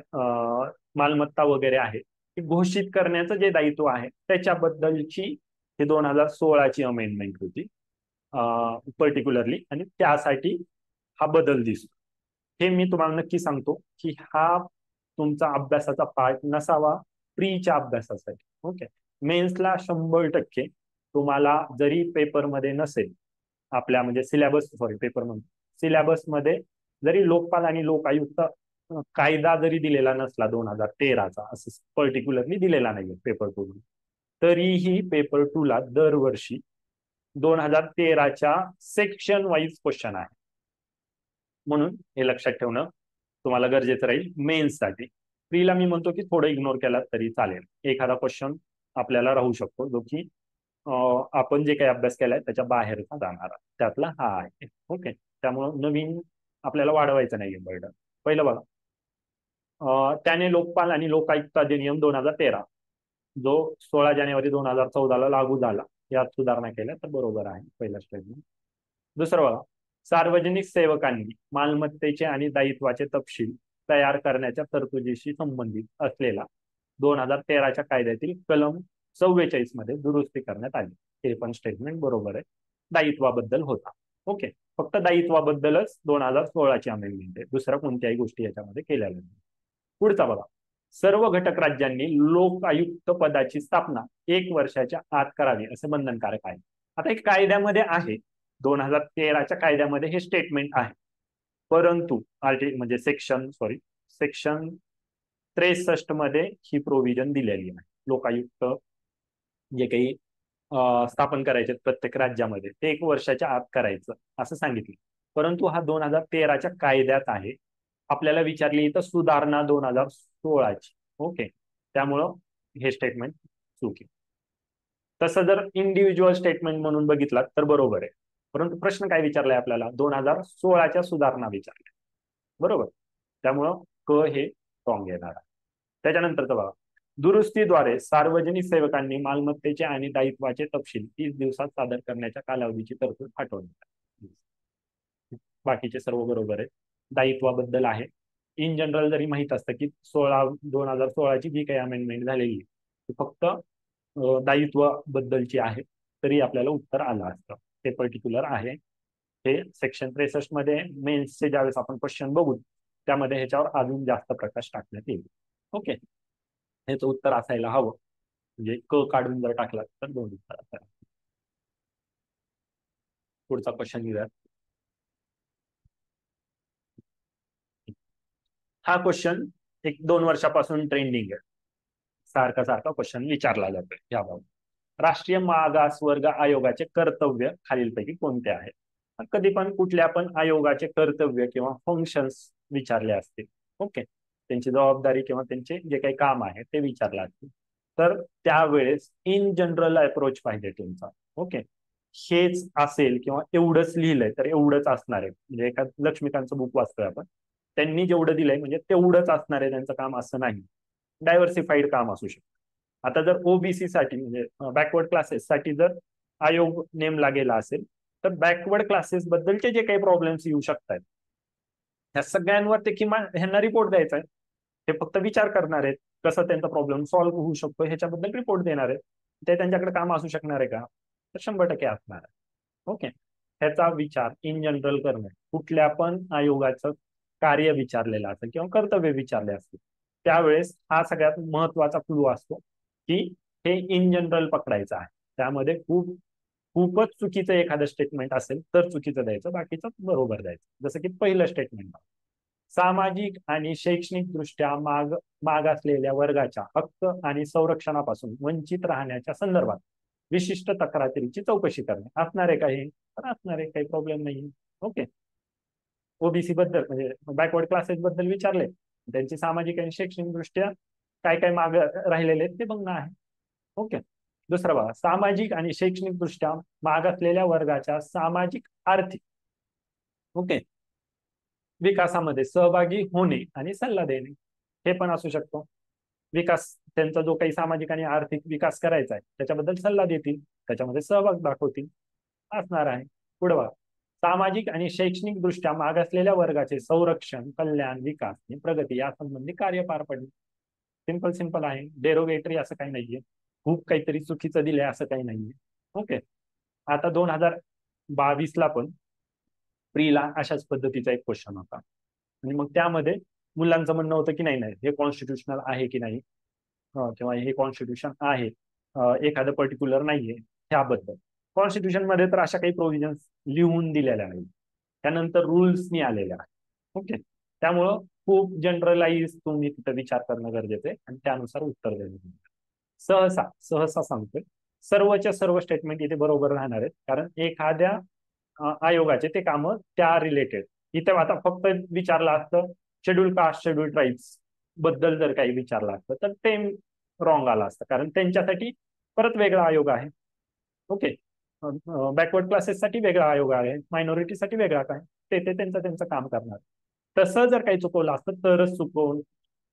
मालमत्ता वगैरे आहे ती घोषित करण्याचं जे दायित्व आहे त्याच्याबद्दलची ही 2016ची अमेंडमेंट होती पर्टिक्युलरली, आणि त्यासाठी हा बदल दिसतो. हे मी तुम्हाला नक्की सांगतो की हा तुमचा अभ्यासाचा पार्ट नसावा प्रीच्या अभ्यासासाठी. ओके, मेन्सला 100% तुम्हाला जरी पेपरमध्ये नसेल आपल्या म्हणजे सिलेबसमध्ये जरी लोकपाल आणि लोकायुक्त कायदा जरी दिलेला नसला 2013चा, असं पर्टिक्युलरली दिलेला नाहीये पेपर 2, तरीही पेपर 2 ला दरवर्षी 2013च्या सेक्शन वाईज क्वेश्चन आहे. म्हणून हे लक्षात ठेवणं तुम्हाला गरजेचं राहील मेन्ससाठी. प्रीला मी म्हणतो की थोडं इग्नोर केला तरी चालेल, एखादा क्वेश्चन आपल्याला राहू शकतो जो की आपण जे काही अभ्यास केलाय त्याच्या बाहेरचा जाणारा, त्यातला हा आहे. ओके, त्यामुळं नवीन आपल्याला वाढवायचं नाहीये बर्डन. पहिलं बघा, त्याने लोकपाल आणि लोकायुक्त अधिनियम 2013 जो 16 जानेवारी 2014 ला लागू झाला यात सुधारणा केल्या तर बरोबर आहे, पहिला स्टेटमेंट. दुसरं बघा, सार्वजनिक सेवकांनी मालमत्तेचे आणि दायित्वाचे तपशील तयार करण्याच्या तरतुदीशी संबंधित असलेला 2013च्या कायद्यातील कलम 44 मध्ये दुरुस्ती करण्यात आली. हे पण स्टेटमेंट बरोबर आहे, दायित्वाबद्दल होता. ओके, फक्त दायित्वाबद्दलच 2016ची अमेंडमेंट आहे, दुसऱ्या कोणत्याही गोष्टी याच्यामध्ये केलेल्या नाही. पुढचा बघा, सर्व घटक राज्यांनी लोकायुक्त पदाची स्थापना 1 वर्षाच्या आत करावी असे बंधनकारक आहे. आता हे कायद्यामध्ये आहे, 2013च्या कायद्यामध्ये हे स्टेटमेंट आहे, परंतु म्हणजे सेक्शन 63 मध्ये ही प्रोव्हिजन दिलेली नाही. लोकायुक्त जे काही स्थापन करायचे प्रत्येक राज्यामध्ये ते 1 वर्षाच्या आत करायचं असं सांगितलं, परंतु हा 2013च्या कायद्यात आहे. आपल्याला विचारली इथं सुधारणा 2016ची. ओके, त्यामुळं हे स्टेटमेंट चुकी. तसं जर इंडिव्हिज्युअल स्टेटमेंट म्हणून बघितलात तर बरोबर आहे, परंतु प्रश्न काय विचारलाय आपल्याला, 2016च्या सुधारणा विचारल्या, बरोबर. त्यामुळं क हे रॉंग येणार आहे. त्याच्यानंतरचं बघा, दुरुस्तीद्वारे सार्वजनिक सेवकांनी मालमत्तेचे आणि दायित्वाचे तपशील 30 दिवसात सादर करण्याच्या कालावधीची तरतूद हटवण्यात. बाकीचे सर्व बरोबर आहे. दायित्वाबद्दल आहे, इन जनरल जरी माहित असतं की 2016ची जी काही अमेंडमेंट झालेली ती फक्त दायित्वाबद्दलची आहे, तरी आपल्याला उत्तर आलं असतं. ते पर्टिक्युलर आहे. हे सेक्शन 63 मध्ये मेन्सचे ज्यावेळेस आपण क्वेश्चन बघू त्यामध्ये ह्याच्यावर अजून जास्त प्रकाश टाकण्यात येईल. ओके, ह्याचं उत्तर असायला हवं, म्हणजे क काढून जर टाकला तर 2 उत्तर असायला. पुढचा क्वेश्चन घेऊया. हा क्वेश्चन 1-2 वर्षापासून ट्रेंडिंग आहे, सारखा क्वेश्चन विचारला जातोय याबाबत. राष्ट्रीय मागासवर्ग आयोगाचे कर्तव्य खालीलपैकी कोणते आहे? कधी पण कुठल्या पण आयोगाचे कर्तव्य किंवा फंक्शन्स विचारले असतील, ओके, त्यांची जबाबदारी किंवा त्यांचे जे काही काम आहे ते विचारले असतील, तर त्यावेळेस इन जनरल अप्रोच पाहिजे तुमचा. ओके, हेच असेल किंवा एवढंच लिहिलंय तर एवढंच असणार आहे, म्हणजे एका लक्ष्मीकांतचं बुक वाचतोय आपण, त्यांनी जेवढं दिलंय म्हणजे तेवढंच असणार आहे त्यांचं काम असं नाही, डायव्हर्सिफाईड काम असू शकतं. आता जर ओबीसी साठी म्हणजे बॅकवर्ड क्लासेस साठी जर आयोग नेमला गेला असेल तर बॅकवर्ड क्लासेस बद्दलचे जे काही प्रॉब्लेम्स येऊ शकतात ह्या सगळ्यांवर ते किमान ह्यांना रिपोर्ट द्यायचा आहे. ते फक्त विचार करणार आहेत कसं त्यांचा प्रॉब्लेम सॉल्व्ह होऊ शकतो ह्याच्याबद्दल रिपोर्ट देणार आहेत. ते त्यांच्याकडे काम असू शकणार आहे का? तर 100% असणार आहे. ओके, ह्याचा विचार इन जनरल करणं, कुठल्या पण आयोगाचं कार्य विचारलेलं असेल किंवा कर्तव्य विचारले असतील त्यावेळेस हा सगळ्यात महत्वाचा क्लू असतो की हे इन जनरल पकडायचं आहे. त्यामध्ये खूपच चुकीचं एखादं स्टेटमेंट असेल तर चुकीचं द्यायचं, बाकीचं बरोबर द्यायचं. जसं की पहिलं स्टेटमेंट, सामाजिक आणि शैक्षणिक दृष्ट्या मागासलेल्या वर्गाच्या हक्क आणि संरक्षणापासून वंचित राहण्याच्या संदर्भात विशिष्ट तक्रारीची चौकशी करणे. असणार आहे काही तर असणार आहे, काही प्रॉब्लेम नाही. ओके, ओबीसी बद्दल म्हणजे बॅकवर्ड क्लासेस बद्दल विचारले, त्यांची सामाजिक आणि शैक्षणिक दृष्ट्या काय काय माग राहिलेले आहेत ते बघणं आहे. ओके. दुसरं बघा, सामाजिक आणि शैक्षणिक दृष्ट्या मागासलेल्या वर्गाच्या सामाजिक आर्थिक ओके विकासामध्ये सहभागी होणे आणि सल्ला देणे, हे पण असू शकतो. विकास, त्यांचा जो काही सामाजिक आणि आर्थिक विकास करायचा आहे त्याच्याबद्दल सल्ला देतील, त्याच्यामध्ये सहभाग दाखवतील, असणार आहे. पुढे बघा, सामाजिक आणि शैक्षणिक दृष्ट्या मागासलेल्या वर्गाचे संरक्षण, कल्याण, विकास आणि प्रगती यासंबंधी कार्य पार पडणे. सिंपल सिंपल आहे, डेरोगेटरी असं काही नाहीये, खूप काहीतरी चुकीचं दिलंय असं काही नाहीये. ओके. आता 2022ला पण प्रीला अशाच पद्धतीचा एक क्वेश्चन होता, आणि मग त्यामध्ये मुलांचं म्हणणं होतं की नाही नाही हे कॉन्स्टिट्युशनल आहे की नाही, किंवा हे कॉन्स्टिट्यूशन आहे एखादं पर्टिक्युलर नाहीये ह्याबद्दल. कॉन्स्टिट्यूशन मध्ये तर अशा काही प्रोव्हिजन्स लिहून दिलेल्या नाही, त्यानंतर रूल्सनी आलेल्या आहेत. ओके. त्यामुळं खूप जनरलाइज तुम्ही तिथं विचार करणं गरजेचं आहे आणि त्यानुसार उत्तर देणं. सहसा सहसा सांगतोय, सर्वच्या सर्व स्टेटमेंट इथे बरोबर राहणार आहेत, कारण एखाद्या आयोगाचे ते कामं त्या रिलेटेड. इथे आता फक्त विचारलं असतं शेड्यूल कास्ट, शेड्यूल ट्राईब्स बद्दल जर काही विचारलं असतं तर ते रॉंग आलं असतं, कारण त्यांच्यासाठी परत वेगळा आयोग आहे. ओके. बॅकवर्ड क्लासेससाठी वेगळा आयोग आहे, मायनॉरिटीसाठी वेगळा काय, ते त्यांचं त्यांचं काम करणार. तसं जर काही चुकवलं असतं तरच चुकवून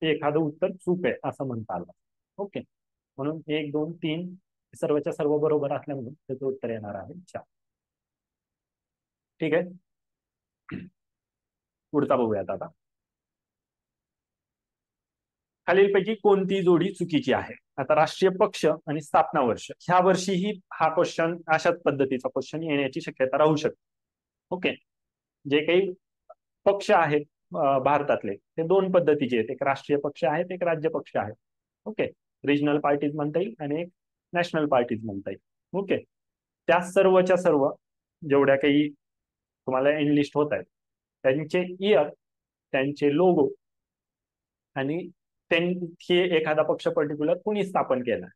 एखादं उत्तर चूक आहे असं म्हणता आलं. ओके. म्हणून 1 2 3 सर्वच्या सर्व बरोबर असल्यामुळे त्याचं उत्तर येणार आहे 4. ठीक आहे. पुढचा बघूयात आता. खालीलपैकी कोणती जोडी चुकीची आहे? आता राष्ट्रीय पक्ष आणि स्थापना वर्ष, ह्या वर्षीही हा क्वेश्चन अशाच पद्धतीचा क्वेश्चन येण्याची शक्यता राहू शकते. ओके. जे काही पक्ष आहेत भारतातले ते 2 पद्धतीचे आहेत, एक राष्ट्रीय पक्ष आहेत, एक राज्य पक्ष आहेत. ओके. रिजनल पार्टीज म्हणता येईल आणि एक नॅशनल पार्टीज म्हणता येईल. ओके. त्या सर्वच्या सर्व जेवढ्या काही तुम्हाला एनलिस्ट होत आहेत त्यांचे इयर, त्यांचे लोगो, आणि त्यांची एखादा पक्ष पर्टिक्युलर कुणी स्थापन केला,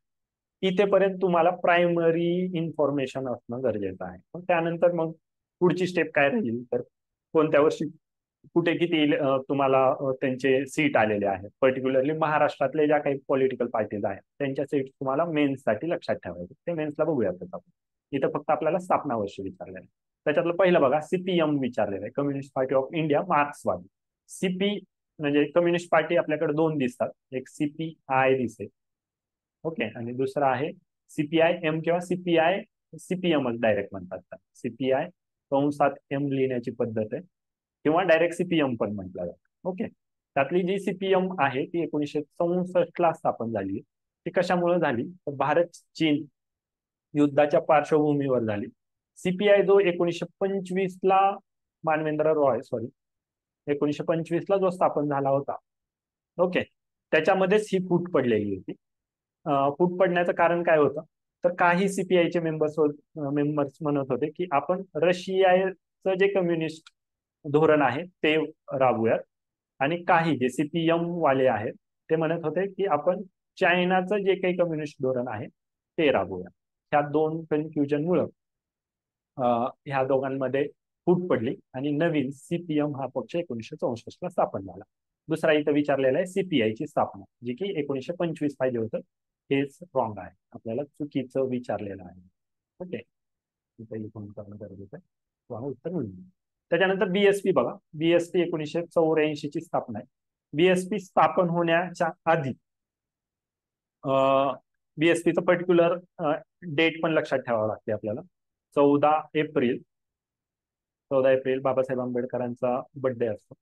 इथेपर्यंत तुम्हाला प्रायमरी इन्फॉर्मेशन असणं गरजेचं आहे. मग त्यानंतर मग पुढची स्टेप काय राहील तर कोणत्या वर्षी कुठे किती तुम्हाला त्यांचे सीट आलेले आहेत, पर्टिक्युलरली महाराष्ट्रातले ज्या काही पॉलिटिकल पार्टीज आहेत त्यांच्या सीट तुम्हाला मेन्ससाठी लक्षात ठेवायचे. ते मेन्सला बघूयात आपण. इथं फक्त आपल्याला स्थापना वर्ष विचारलेलं आहे. त्याच्यातलं पहिलं बघा, सीपीएम विचारलेलं आहे, कम्युनिस्ट पार्टी ऑफ इंडिया, मार्क्सवादी. सीपी म्हणजे कम्युनिस्ट पार्टी आपल्याकडे 2 दिसतात, एक सीपीआय दिसते. ओके. आणि दुसरा आहे सीपीआय एम किंवा सीपीआय सीपीएमच डायरेक्ट म्हणतात. सीपीआय कंसात एम लिहिण्याची पद्धत आहे, किंवा डायरेक्ट सीपीएम पण म्हटलं जातं. ओके. त्यातली जी सीपीएम आहे ती 1964ला स्थापन झाली. ती कशामुळे झाली तर भारत चीन युद्धाच्या पार्श्वभूमीवर झाली. सीपीआय जो 1925ला मानवेंद्र रॉय, सॉरी, 1925ला जो स्थापन झाला होता, ओके, त्याच्यामध्येच ही फूट पडलेली होती. फूट पडण्याचं कारण काय होतं तर काही सीपीआयचे मेंबर्स म्हणत होते की आपण रशियाचं जे कम्युनिस्ट धोरण आहे ते राबवूयात, आणि काही जे सीपीएम वाले आहेत ते म्हणत होते की आपण चायनाचं जे काही कम्युनिस्ट धोरण आहे ते राबवूया. ह्या 2 कन्फ्युजनमुळं ह्या दोघांमध्ये फूट पडली आणि नवीन सीपीएम हा पक्ष 1964ला स्थापन झाला. दुसरा इथं विचारलेला आहे सीपीआयची स्थापना, जी की 1925 पाहिजे होतं, हेच रॉंग आहे, आपल्याला चुकीचं विचारलेलं आहे. ओके. इथं इथून करणं गरजेचं आहे, उत्तर मिळून. त्याच्यानंतर बीएसपी बघा, बीएसपी 1984 ची स्थापना आहे. बीएसपी स्थापन होण्याच्या आधी बीएसपीचं पर्टिक्युलर डेट पण लक्षात ठेवावं लागते आपल्याला. 14 एप्रिल, 14 एप्रिल बाबासाहेब आंबेडकरांचा बर्थडे असतो,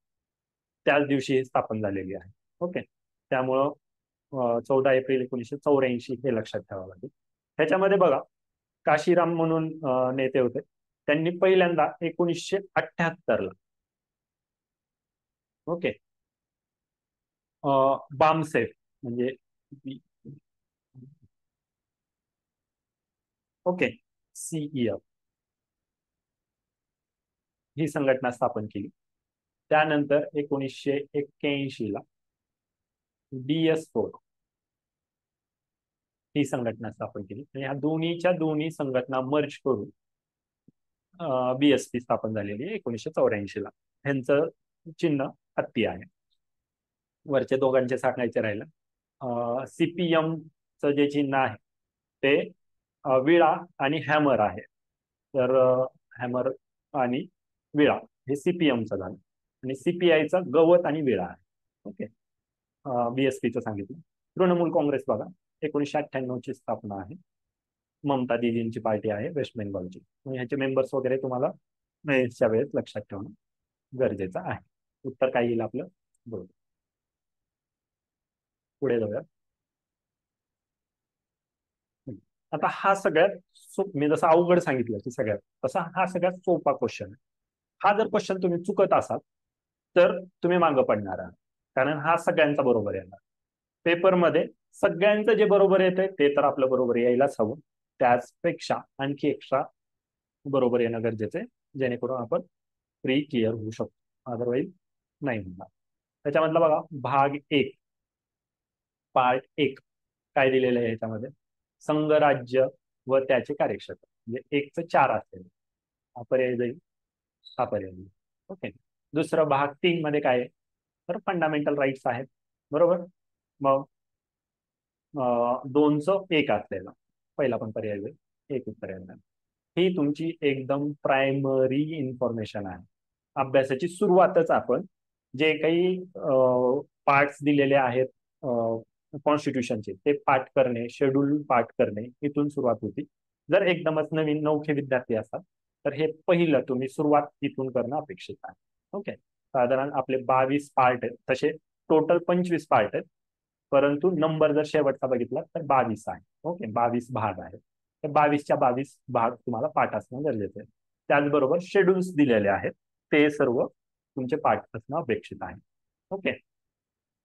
त्याच दिवशी ही स्थापन झालेली आहे. ओके. त्यामुळं 14 एप्रिल 1984 हे लक्षात ठेवावं लागेल. ह्याच्यामध्ये बघा, काशीराम म्हणून नेते होते, त्यांनी पहिल्यांदा 1978ला ओके बामसेफ म्हणजे ओके सीईएफ ही संघटना स्थापन केली. त्यानंतर 1981ला DS4 ही संघटना स्थापन केली, आणि ह्या दोन्ही संघटना मर्ज करून बीएसपी स्थापन झालेली आहे 1984ला. ह्यांचं चिन्ह हत्ती आहे. वरचे दोघांचे सांगायचे राहिलं, CPMचं जे चिन्ह आहे ते विळा आणि हॅमर आहे. तर हॅमर आणि विळा हे CPMचं झालं आणि CPIचा गवत आणि विळा आहे. ओके. BSPचं सांगितलं. तृणमूल काँग्रेस बघा 1998 ची स्थापना आहे. ममता दीदींची पार्टी आहे वेस्ट बेंगॉलची. ह्याचे मेंबर्स वगैरे तुम्हाला मेन्सच्या वेळेस लक्षात ठेवणं गरजेचं आहे. उत्तर काय येईल आपलं? बरोबर. पुढे जाऊया. आता हा सगळ्यात मी जसं अवघड सांगितलं की सगळ्यात तसा हा सगळ्यात सोपा क्वेश्चन आहे. हा जर क्वेश्चन तुम्ही चुकत असाल तर तुम्ही मागं पडणार आहात, कारण हा सगळ्यांचा बरोबर येणार. पेपरमध्ये सगळ्यांचं जे बरोबर येतंय ते तर आपलं बरोबर यायलाच हवं. त्याचपेक्षा आणखी एक्स्ट्रा बरोबर येणं गरजेचं आहे, जेणेकरून आपण प्री क्लिअर होऊ शकतो. अदरवाईज नाही होणार. त्याच्यामधला बघा भाग 1 पार्ट 1 काय दिलेलं आहे ह्याच्यामध्ये? संघराज्य व त्याचे कार्यक्षेत्र, म्हणजे 1 च 4 असेल हा पर्याय जाईल, हा पर्याय जाईल. ओके. दुसरं भाग 3 मध्ये काय आहे? तर फंडामेंटल राईट्स आहेत. बरोबर. मग 2चं 1 असलेला पहिला पण पर्याय जाईल, एक उत्तर येणार. ही तुमची एकदम प्रायमरी इन्फॉर्मेशन आहे. अभ्यासाची सुरुवातच आपण जे काही पार्ट्स दिलेले आहेत कॉन्स्टिट्यूशनचे ते पाठ करणे, शेड्यूल पाठ करणे इथून सुरुवात होती. जर एकदमच नवीन नवखे विद्यार्थी असाल तर हे पहिलं तुम्ही सुरुवात इथून करणं अपेक्षित आहे. ओके. साधारण आपले 22 पार्ट आहेत, तसे टोटल 25 पार्ट आहेत, परंतु नंबर जर शेवटचा बघितला तर 22 आहे. ओके. 22 भाग आहेत. तर 22च्या 22 भाग तुम्हाला पाठ असणं गरजेचं आहे. त्याचबरोबर शेड्यूल्स दिलेले आहेत, ते सर्व तुमचे पाठ असणं अपेक्षित आहे. ओके.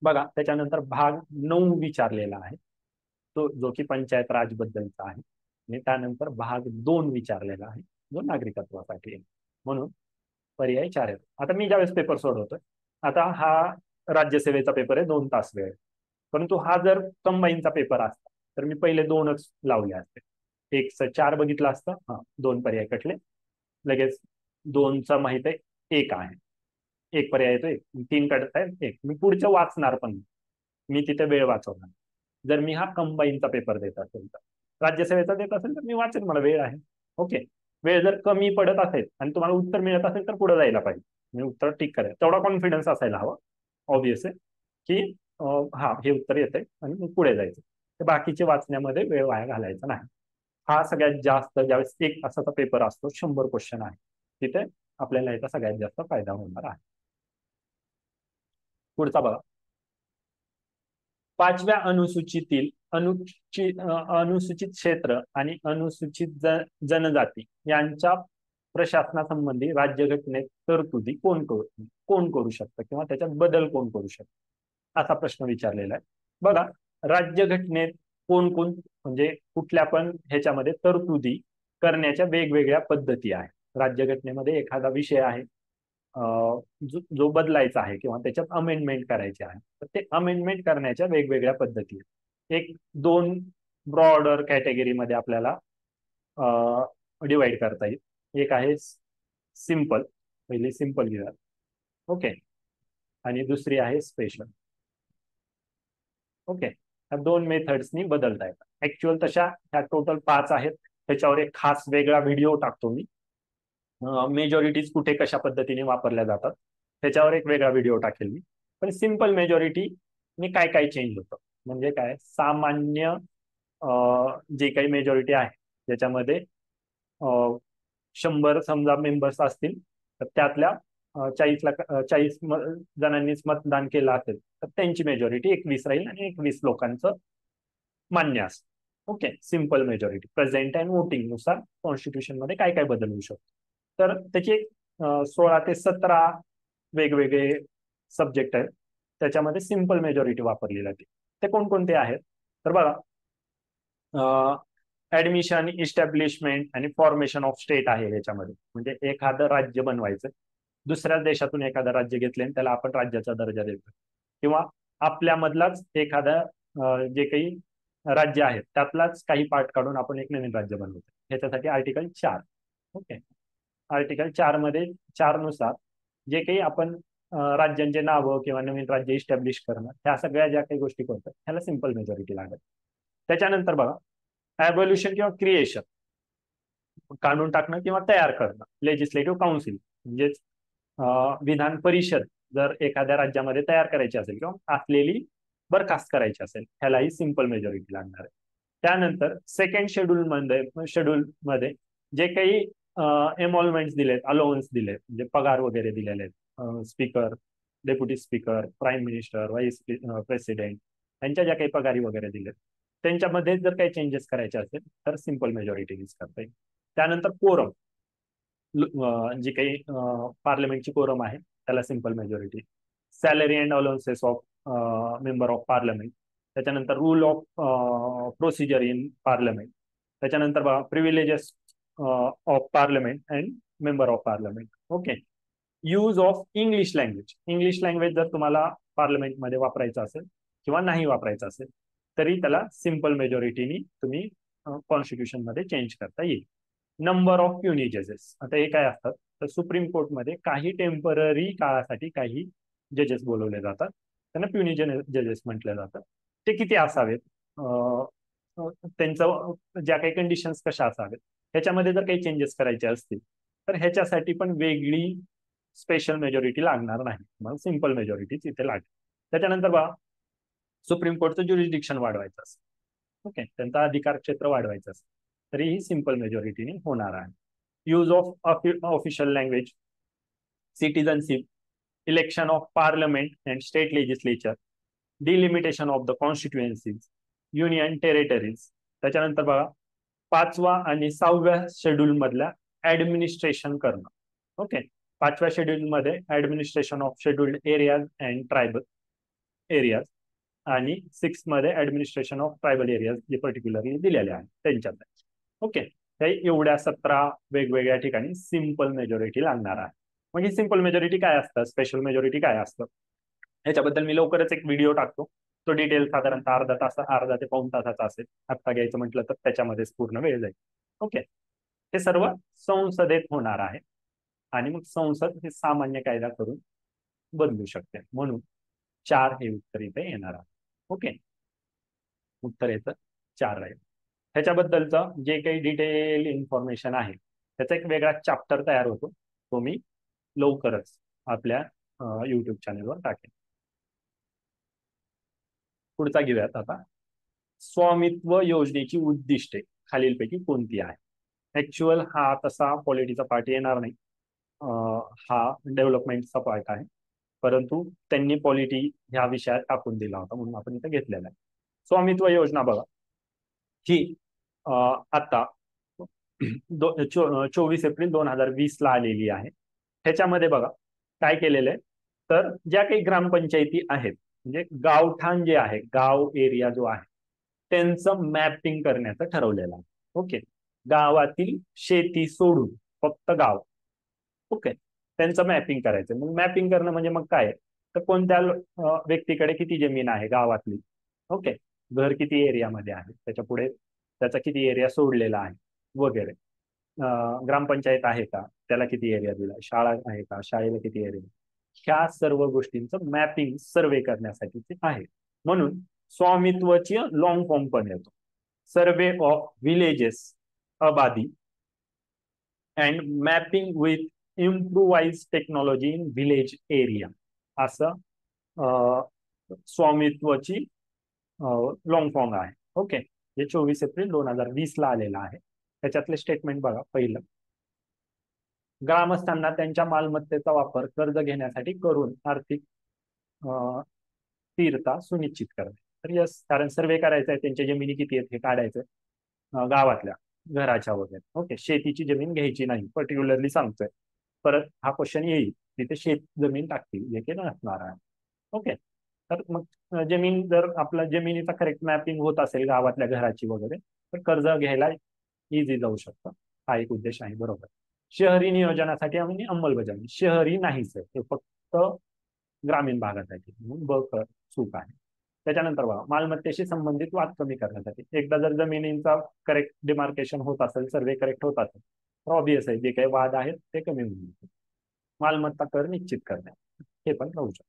बघा त्याच्यानंतर भाग 9 विचारलेला आहे, तो जो की पंचायत राज बद्दलचा आहे. आणि त्यानंतर भाग 2 विचारलेला आहे, जो नागरिकत्वासाठी आहे. म्हणून पर्याय 4 आहेत. आता मी ज्यावेळेस पेपर सोडवतोय, आता हा राज्यसेवेचा पेपर आहे, 2 तास वेळ. परंतु हा जर कंबाईनचा पेपर असता तर मी पहिले 2च लावले असते. 1चं 4 बघितलं असतं, हा 2 पर्याय कटले. लगेच 2चा माहित आहे 1 आहे, एक पर्याय येतो, 3 कडत आहे 1. मी पुढचं वाचणार पण, मी तिथे वेळ वाचवणार. जर मी हा कंबाईनचा पेपर देत असेल तर, राज्यसेवेचा देत असेल तर मी वाचेन, मला वेळ आहे. ओके. वेळ जर कमी पडत असेल आणि तुम्हाला उत्तर मिळत असेल तर पुढे जायला पाहिजे, मी उत्तर ठीक करेल, तेवढा कॉन्फिडन्स असायला हवा ऑब्विस आहे की हा हे उत्तर येतंय आणि पुढे जायचं. ते बाकीचे वाचण्यामध्ये वेळ वाया घालायचा नाही. हा सगळ्यात जास्त ज्यावेळेस 1 तासाचा पेपर असतो, 100 क्वेश्चन आहे, तिथे आपल्याला याचा सगळ्यात जास्त फायदा होणार आहे. पुढचा बघा. 5व्या अनुसूचीतील अनुसूचित क्षेत्र आणि अनुसूचित जनजाती यांच्या प्रशासनासंबंधी राज्यघटनेत तरतुदी कोण करू शकतं किंवा त्याच्यात बदल कोण करू शकतं, असा प्रश्न विचारलेला आहे. बघा राज्यघटनेत कोण कोण म्हणजे कुठल्या पण ह्याच्यामध्ये तरतुदी करण्याच्या वेगवेगळ्या पद्धती आहेत. राज्यघटनेमध्ये एखादा विषय आहे जो बदलायचा आहे किंवा त्याच्यात अमेंडमेंट करायची आहे, तर ते अमेंडमेंट करण्याच्या वेगवेगळ्या पद्धती आहेत. एक 2 ब्रॉडर कॅटेगरीमध्ये आपल्याला डिवाइड करता येईल. एक आहे सिंपल, पहिली सिंपल घेऊया. ओके. आणि दुसरी आहे स्पेशल. ओके. ह्या 2 मेथड्सनी बदलता येतात. ऍक्च्युअल तशा ह्या टोटल 5 आहेत. त्याच्यावर एक खास वेगळा व्हिडिओ टाकतो मी. मेजॉरिटीज कुठे कशा पद्धतीने वापरल्या जातात त्याच्यावर एक वेगळा व्हिडिओ टाकेल मी. पण सिंपल मेजॉरिटी ने काय काय चेंज होतं म्हणजे काय, सामान्य जे काही मेजॉरिटी आहे ज्याच्यामध्ये 100 समजा मेंबर्स असतील तर त्यातल्या 40 जणांनीच मतदान केलं असेल तर त्यांची मेजॉरिटी 21 राहील आणि 21 लोकांचं मान्य असतं. Okay. Simple majority present and voting नुसार कॉन्स्टिट्यूशन मध्ये काय काय बदल होऊ शकतो. तर त्याचे 16 ते 17 वेगवेगळे सब्जेक्ट आहेत, त्याच्यामध्ये सिंपल मेजॉरिटी वापरली जाते. ते कोणकोणते आहेत तर बघा, ऍडमिशन, इस्टॅब्लिशमेंट आणि फॉर्मेशन ऑफ स्टेट आहे याच्यामध्ये. म्हणजे एखादं राज्य बनवायचं, दुसऱ्या देशातून एखादं राज्य घेतले आणि त्याला आपण राज्याचा दर्जा देतो, किंवा आपल्यामधलाच एखादा जे काही राज्य आहेत त्यातलाच काही पार्ट काढून आपण एक नवीन राज्य बनवतो, ह्याच्यासाठी आर्टिकल 4. ओके. आर्टिकल 4 मध्ये 4 नुसार जे काही आपण राज्यांचे नावं किंवा नवीन राज्य इस्टॅब्लिश करणं, ह्या सगळ्या ज्या काही गोष्टी करतात ह्याला सिंपल मेजॉरिटी लागत. त्याच्यानंतर बघा ॲबोल्युशन किंवा क्रिएशन, काढून टाकणं किंवा तयार करणं. लेजिस्लेटिव्ह काउन्सिल म्हणजेच विधान परिषद जर एखाद्या राज्यामध्ये तयार करायची असेल किंवा असलेली बरखास्त करायची असेल, ह्यालाही सिंपल मेजॉरिटी लागणार आहे. त्यानंतर सेकंड शेड्यूल मध्ये जे काही एमॉल्वमेंट्स दिलेत, अलाउन्स दिले, म्हणजे पगार वगैरे दिलेले आहेत, speaker, deputy speaker, prime minister, vice president यांच्या ज्या काही पगारी वगैरे दिलेत, त्यांच्यामध्ये जर काही चेंजेस करायचे असेल तर सिंपल मेजॉरिटी यूज करता येईल. त्यानंतर कोरम, जी काही पार्लमेंटची कोरम आहे त्याला simple majority. Salary and allowances of member of parliament. त्याच्यानंतर rule of procedure in parliament. त्याच्यानंतर बघा privileges of parliament and member of parliament. Okay. Use of English language. English language जर तुम्हाला पार्लमेंटमध्ये वापरायचं असेल किंवा नाही वापरायचं असेल तरी त्याला सिंपल मेजॉरिटीनी तुम्ही कॉन्स्टिट्यूशन मध्ये चेंज करता येईल. नंबर ऑफ प्युनी जजेस. आता हे काय असतात तर सुप्रीम कोर्टमध्ये काही टेम्पररी काळासाठी काही जजेस बोलवले जातात, त्यांना प्युनी जजेस म्हटलं जातं. ते किती असावेत, त्यांचं ज्या काही कंडिशन्स कशा असावेत, ह्याच्यामध्ये जर काही चेंजेस करायचे असतील तर ह्याच्यासाठी पण वेगळी स्पेशल मेजॉरिटी लागणार नाही, मग सिंपल मेजॉरिटीच इथे लागेल. त्याच्यानंतर बघा सुप्रीम कोर्टचं ज्युरिस्डिक्शन वाढवायचं असेल, ओके, त्यांचा अधिकार क्षेत्र वाढवायचं असेल तरीही सिंपल मेजॉरिटीने होणार आहे. Use of official language, citizenship, election of parliament and state legislature, delimitation of the constituencies, union territories. त्याच्यानंतर बघा 5वा आणि 6व्या शेड्यूल मधल्या ऍडमिनिस्ट्रेशन करणं. ओके. 5व्या शेड्यूल मध्ये administration of scheduled areas and tribal areas आणि 6 मध्ये ऍडमिनिस्ट्रेशन ऑफ ट्रायबल एरियाज जे पर्टिक्युलरली दिलेले आहेत त्यांच्यात. ओके. हे एवढ्या 17 वेगवेगळ्या ठिकाणी सिंपल मेजॉरिटी लागणार आहे. मग ही सिंपल मेजॉरिटी काय असतं, स्पेशल मेजॉरिटी काय असतं, ह्याच्याबद्दल मी लवकरच एक व्हिडिओ टाकतो. तो डिटेल साधारणतः अर्धा ते पाऊण तासाचा असेल. आत्ता घ्यायचं म्हटलं तर त्याच्यामध्येच पूर्ण वेळ जाईल. ओके. हे सर्व संसदेत होणार आहे आणि मग संसद हे सामान्य कायदा करून बदलू शकते, म्हणून 4 हे उत्तर इथे येणार आहे. ओके. उत्तर येतं 4 राहील. ह्याच्याबद्दलचं जे काही डिटेल इन्फॉर्मेशन आहे त्याचा एक वेगळा चॅप्टर तयार होतो, तो मी लवकरच आपल्या युट्यूब चॅनलवर टाकेन. पुढचा घेऊयात आता. स्वामित्व योजनेची उद्दिष्टे खालीलपैकी कोणती आहे. ऍक्च्युअल हा तसा पॉलिटीचा पार्ट येणार नाही, हा डेव्हलपमेंटचा पार्ट आहे, परंतु त्यांनी पॉलिटी ह्या विषयात टाकून दिला होता म्हणून आपण इथे घेतलेला आहे. स्वामित्व योजना बघा ही आता 24 एप्रिल 2020 ला आलेली आहे. ह्याच्यामध्ये बघा काय केलेलं आहे तर ज्या काही ग्रामपंचायती आहेत, म्हणजे गावठाण जे आहे, गाव एरिया जो आहे त्यांचं मॅपिंग करण्याचं ठरवलेलं आहे. ओके. गावातील शेती सोडून फक्त गाव, ओके, त्यांचं मॅपिंग करायचं. मग मॅपिंग करणं म्हणजे मग काय तर कोणत्या व्यक्तीकडे किती जमीन आहे गावातली, ओके, घर किती एरियामध्ये आहे, त्याच्या पुढे त्याचा किती एरिया सोडलेला आहे वगैरे, ग्रामपंचायत आहे का, त्याला किती एरिया दिला, शाळा आहे का, शाळेला किती एरिया, ह्या सर्व गोष्टींचं मॅपिंग सर्वे करण्यासाठी आहे. म्हणून स्वामित्वाची लॉंग फॉर्म पण येतो, सर्वे ऑफ विलेजेस आबादी and mapping with improvise technology in village area, असं स्वामित्वाची लॉंग फॉर्म आहे. ओके. हे 24 एप्रिल 2020 ला आलेलं आहे. त्याच्यातले स्टेटमेंट बघा. पहिलं, ग्रामस्थांना त्यांच्या मालमत्तेचा वापर कर्ज घेण्यासाठी करून आर्थिक स्थिरता सुनिश्चित करणे. तर यस, कारण सर्वे करायचा आहे, त्यांच्या जमिनी किती आहेत हे काढायचं गावातल्या घराच्या वगैरे. ओके. शेतीची जमीन घ्यायची नाही पर्टिक्युलरली सांगतोय, परत हा क्वेश्चन येईल तिथे शेत जमीन टाकतील जे काही नसणार आहे. ओके. तर मग जमीन जर आपला जमिनीचा करेक्ट मॅपिंग होत असेल गावातल्या घराची वगैरे तर कर्ज घ्यायला इझी जाऊ शकतं. हा एक उद्देश आहे. बरोबर. शहरी नियोजनासाठी आणि अंमलबजावणी, शहरी नाहीच आहे, ते फक्त ग्रामीण भागासाठी, म्हणून चूक आहे. त्याच्यानंतर बघा मालमत्तेशी संबंधित वाद कमी करण्यासाठी, एकदा जर जमिनींचा करेक्ट डिमार्केशन होत असेल, सर्वे करेक्ट होत असेल तर ऑब्विस आहे जे काही वाद आहेत ते कमी होईल. मालमत्ता कर निश्चित करणे, हे पण राहू शकतं.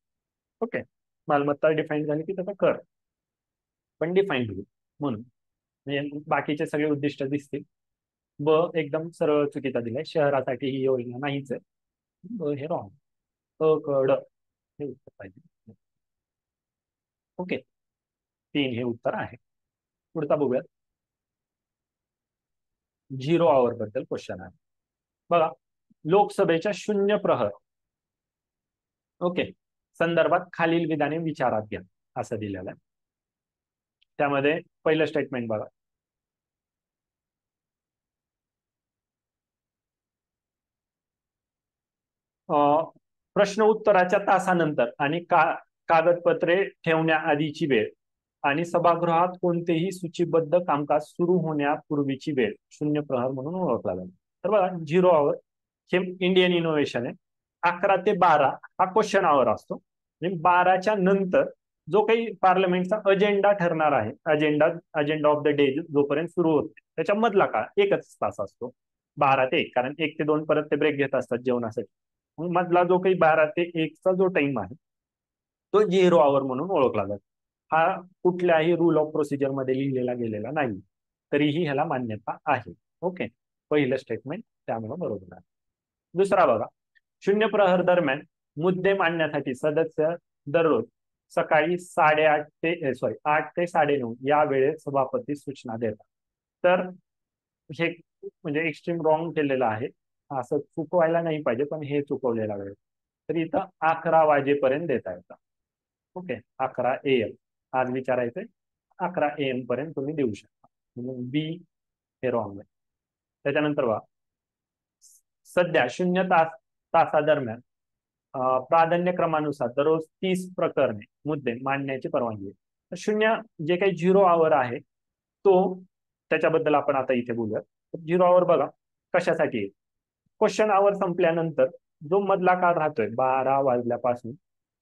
ओके, मालमत्ता डिफाईन झाली की त्याचा कर पण डिफाईन होईल. म्हणून म्हणजे बाकीचे सगळे उद्दिष्ट दिसतील. ब एकदम सरळ चुकीचा दिलाय, शहरासाठी ही योजना नाहीच आहे. ब हे रॉंग. अ क ड हे उत्तर पाहिजे. ओके, 3 हे उत्तर आहे. पुढचा बघूयात. 0 आवर बद्दल क्वेश्चन आहे बघा. लोकसभेच्या 0 प्रहर ओके संदर्भात खालील विधाने विचारात घ्या असं दिलेलं आहे. त्यामध्ये पहिलं स्टेटमेंट बघा. प्रश्न उत्तराच्या तासानंतर आणि कागदपत्रे ठेवण्याआधीची वेळ आणि सभागृहात कोणतेही सूचीबद्ध कामकाज सुरू होण्यापूर्वीची वेळ 0 प्रहर म्हणून ओळखला जातो. तर बघा 0 आवर हे इंडियन इनोव्हेशन आहे. 11 ते 12 हा क्वेश्चन आवर असतो. म्हणजे 12च्या नंतर जो काही पार्लमेंटचा अजेंडा ठरणार आहे, अजेंडा ऑफ द डे जोपर्यंत सुरू होते त्याच्या मधला काळ 1च तास असतो. 12 ते 1, कारण 1 ते 2 परत ते ब्रेक घेत असतात जेवणासाठी. मधला जो काही 12 ते 1चा जो टाइम आहे तो 0 आवर म्हणून ओळखला जातो. हा कुठल्याही रूल ऑफ प्रोसिजर मध्ये लिहिलेला गेलेला नाही, तरीही ह्याला मान्यता आहे. ओके, पहिलं स्टेटमेंट त्यामुळे बरोबर आहे. दुसरा बघा. 0 प्रहर दरम्यान मुद्दे मांडण्यासाठी सदस्य दररोज सकाळी 8 ते 9 या वेळेत सभापती सूचना देतात. तर हे म्हणजे एक्स्ट्रीम रॉंग केलेलं आहे. असं चुकवायला नाही पाहिजे, पण हे चुकवलेला वेळ. तर इथं 11 वाजेपर्यंत देता येतं. ओके, 11 AM आज विचारायचंय, 11 AM पर्यंत तुम्ही देऊ शकता. म्हणून बी हे रॉंग आहे. त्याच्यानंतर बघा. सध्या 0 तासादरम्यान प्राधान्यक्रमानुसार दररोज 30 प्रकरणे मुद्दे मांडण्याची परवानगी आहे. तर 0 जे काही 0 आवर आहे तो त्याच्याबद्दल आपण आता इथे बोलूया. 0 आवर बघा कशासाठी. क्वेश्चन आवर संपल्यानंतर जो मधला काळ राहतोय 12 वाजल्यापासून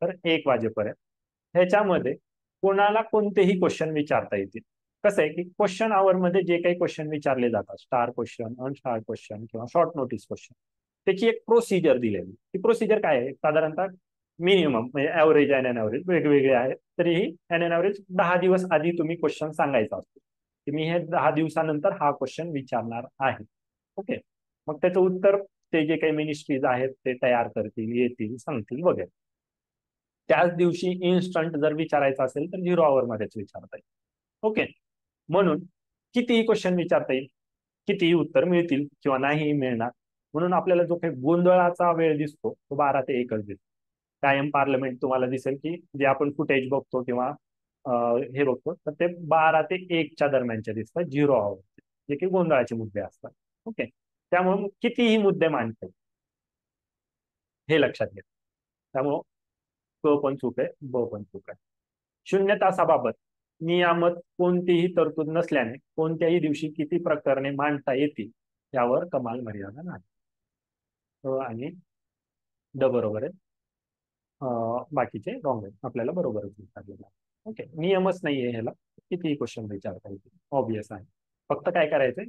तर 1 वाजेपर्यंत, ह्याच्यामध्ये कोणाला कोणतेही क्वेश्चन विचारता येतील. कसं आहे की क्वेश्चन आवर मध्ये जे काही क्वेश्चन विचारले जातात, स्टार क्वेश्चन, अनस्टार क्वेश्चन किंवा शॉर्ट नोटीस क्वेश्चन, त्याची एक प्रोसिजर दिलेली. ती प्रोसिजर काय आहे, साधारणतः मिनिमम म्हणजे ऍव्हरेज अँड एन ऍव्हरेज वेगवेगळे आहेत, तरीही अँड एन ऍव्हरेज 10 दिवस आधी तुम्ही क्वेश्चन सांगायचा असतो की मी हे 10 दिवसानंतर हा क्वेश्चन विचारणार आहे. ओके, मग त्याचं उत्तर ते जे काही मिनिस्ट्रीज आहेत ते तयार करतील, येतील, सांगतील वगैरे. त्याच दिवशी इन्स्टंट जर विचारायचं असेल तर 0 आवर मध्येच विचारता येईल. ओके, म्हणून कितीही क्वेश्चन विचारता येईल, कितीही उत्तर मिळतील किंवा नाही मिळणार. म्हणून आपल्याला जो काही गोंधळाचा वेळ दिसतो तो 12 ते 1च दिसतो. कायम पार्लमेंट तुम्हाला दिसेल की जे आपण फुटेज बघतो किंवा हे बघतो तर ते 12 ते 1च्या दरम्यानचे दिसतात 0 आवर, जे काही गोंधळाचे मुद्दे असतात. ओके, त्यामुळे कितीही मुद्दे मांडतात हे लक्षात घ्या. त्यामुळं क पण चूक आहे, ब पण चूक आहे. 0 तासाबाबत नियामक कोणतीही तरतूद नसल्याने कोणत्याही दिवशी किती प्रकरणे मांडता येतील यावर कमाल मर्यादा नाही. आणि ड बरोबर आहे. बाकीचे रॉंग आहेत, आपल्याला बरोबरच विचारलेलं आहे. ओके, नियमच नाहीये ह्याला, कितीही क्वेश्चन विचारता येतील, ऑब्वियस आहे. फक्त काय करायचंय,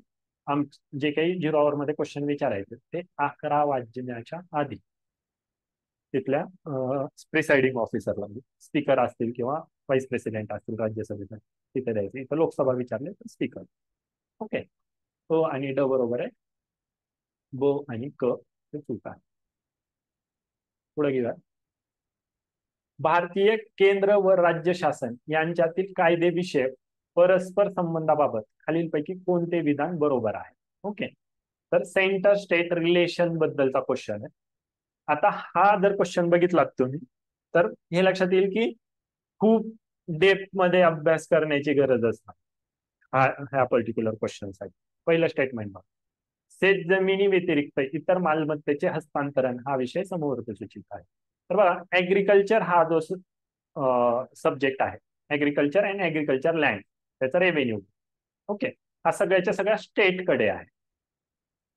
आम जे काही 0 आवर मध्ये क्वेश्चन विचारायचे ते 11 वाजण्याच्या आधी तिथल्या प्रिसाइडिंग ऑफिसरला, स्पीकर असतील किंवा व्हाईस प्रेसिडेंट असतील राज्यसभेचा, तिथे द्यायचं. इथं लोकसभा विचारले तर स्पीकर. ओके, अ आणि ड बरोबर आहे, ब आणि क हे चूक आहे. पुढे घेऊया. भारतीय केंद्र व राज्य शासन यांच्यातील कायदेविषयक परस्पर संबंधाबाबत खालीलपैकी कोणते विधान बरोबर आहे. ओके, तर सेंटर स्टेट रिलेशन बद्दलचा क्वेश्चन आहे. आता हा जर क्वेश्चन बघितलात तुम्ही तर हे लक्षात येईल की खूप डेप्थ मध्ये अभ्यास करण्याची गरजच नाही ह्या पर्टिक्युलर क्वेश्चन साठी. पहिलं स्टेटमेंट बघा. शेत जमिनी व्यतिरिक्त इतर मालमत्तेचे हस्तांतरण हा विषय समोर सूचित आहे. तर बघा, ऍग्रिकल्चर हा जो सब्जेक्ट आहे, ऍग्रिकल्चर अँड ऍग्रिकल्चर लँड, त्याचा रेव्हेन्यू. ओके, हा सगळ्याच्या सगळ्या स्टेटकडे आहे.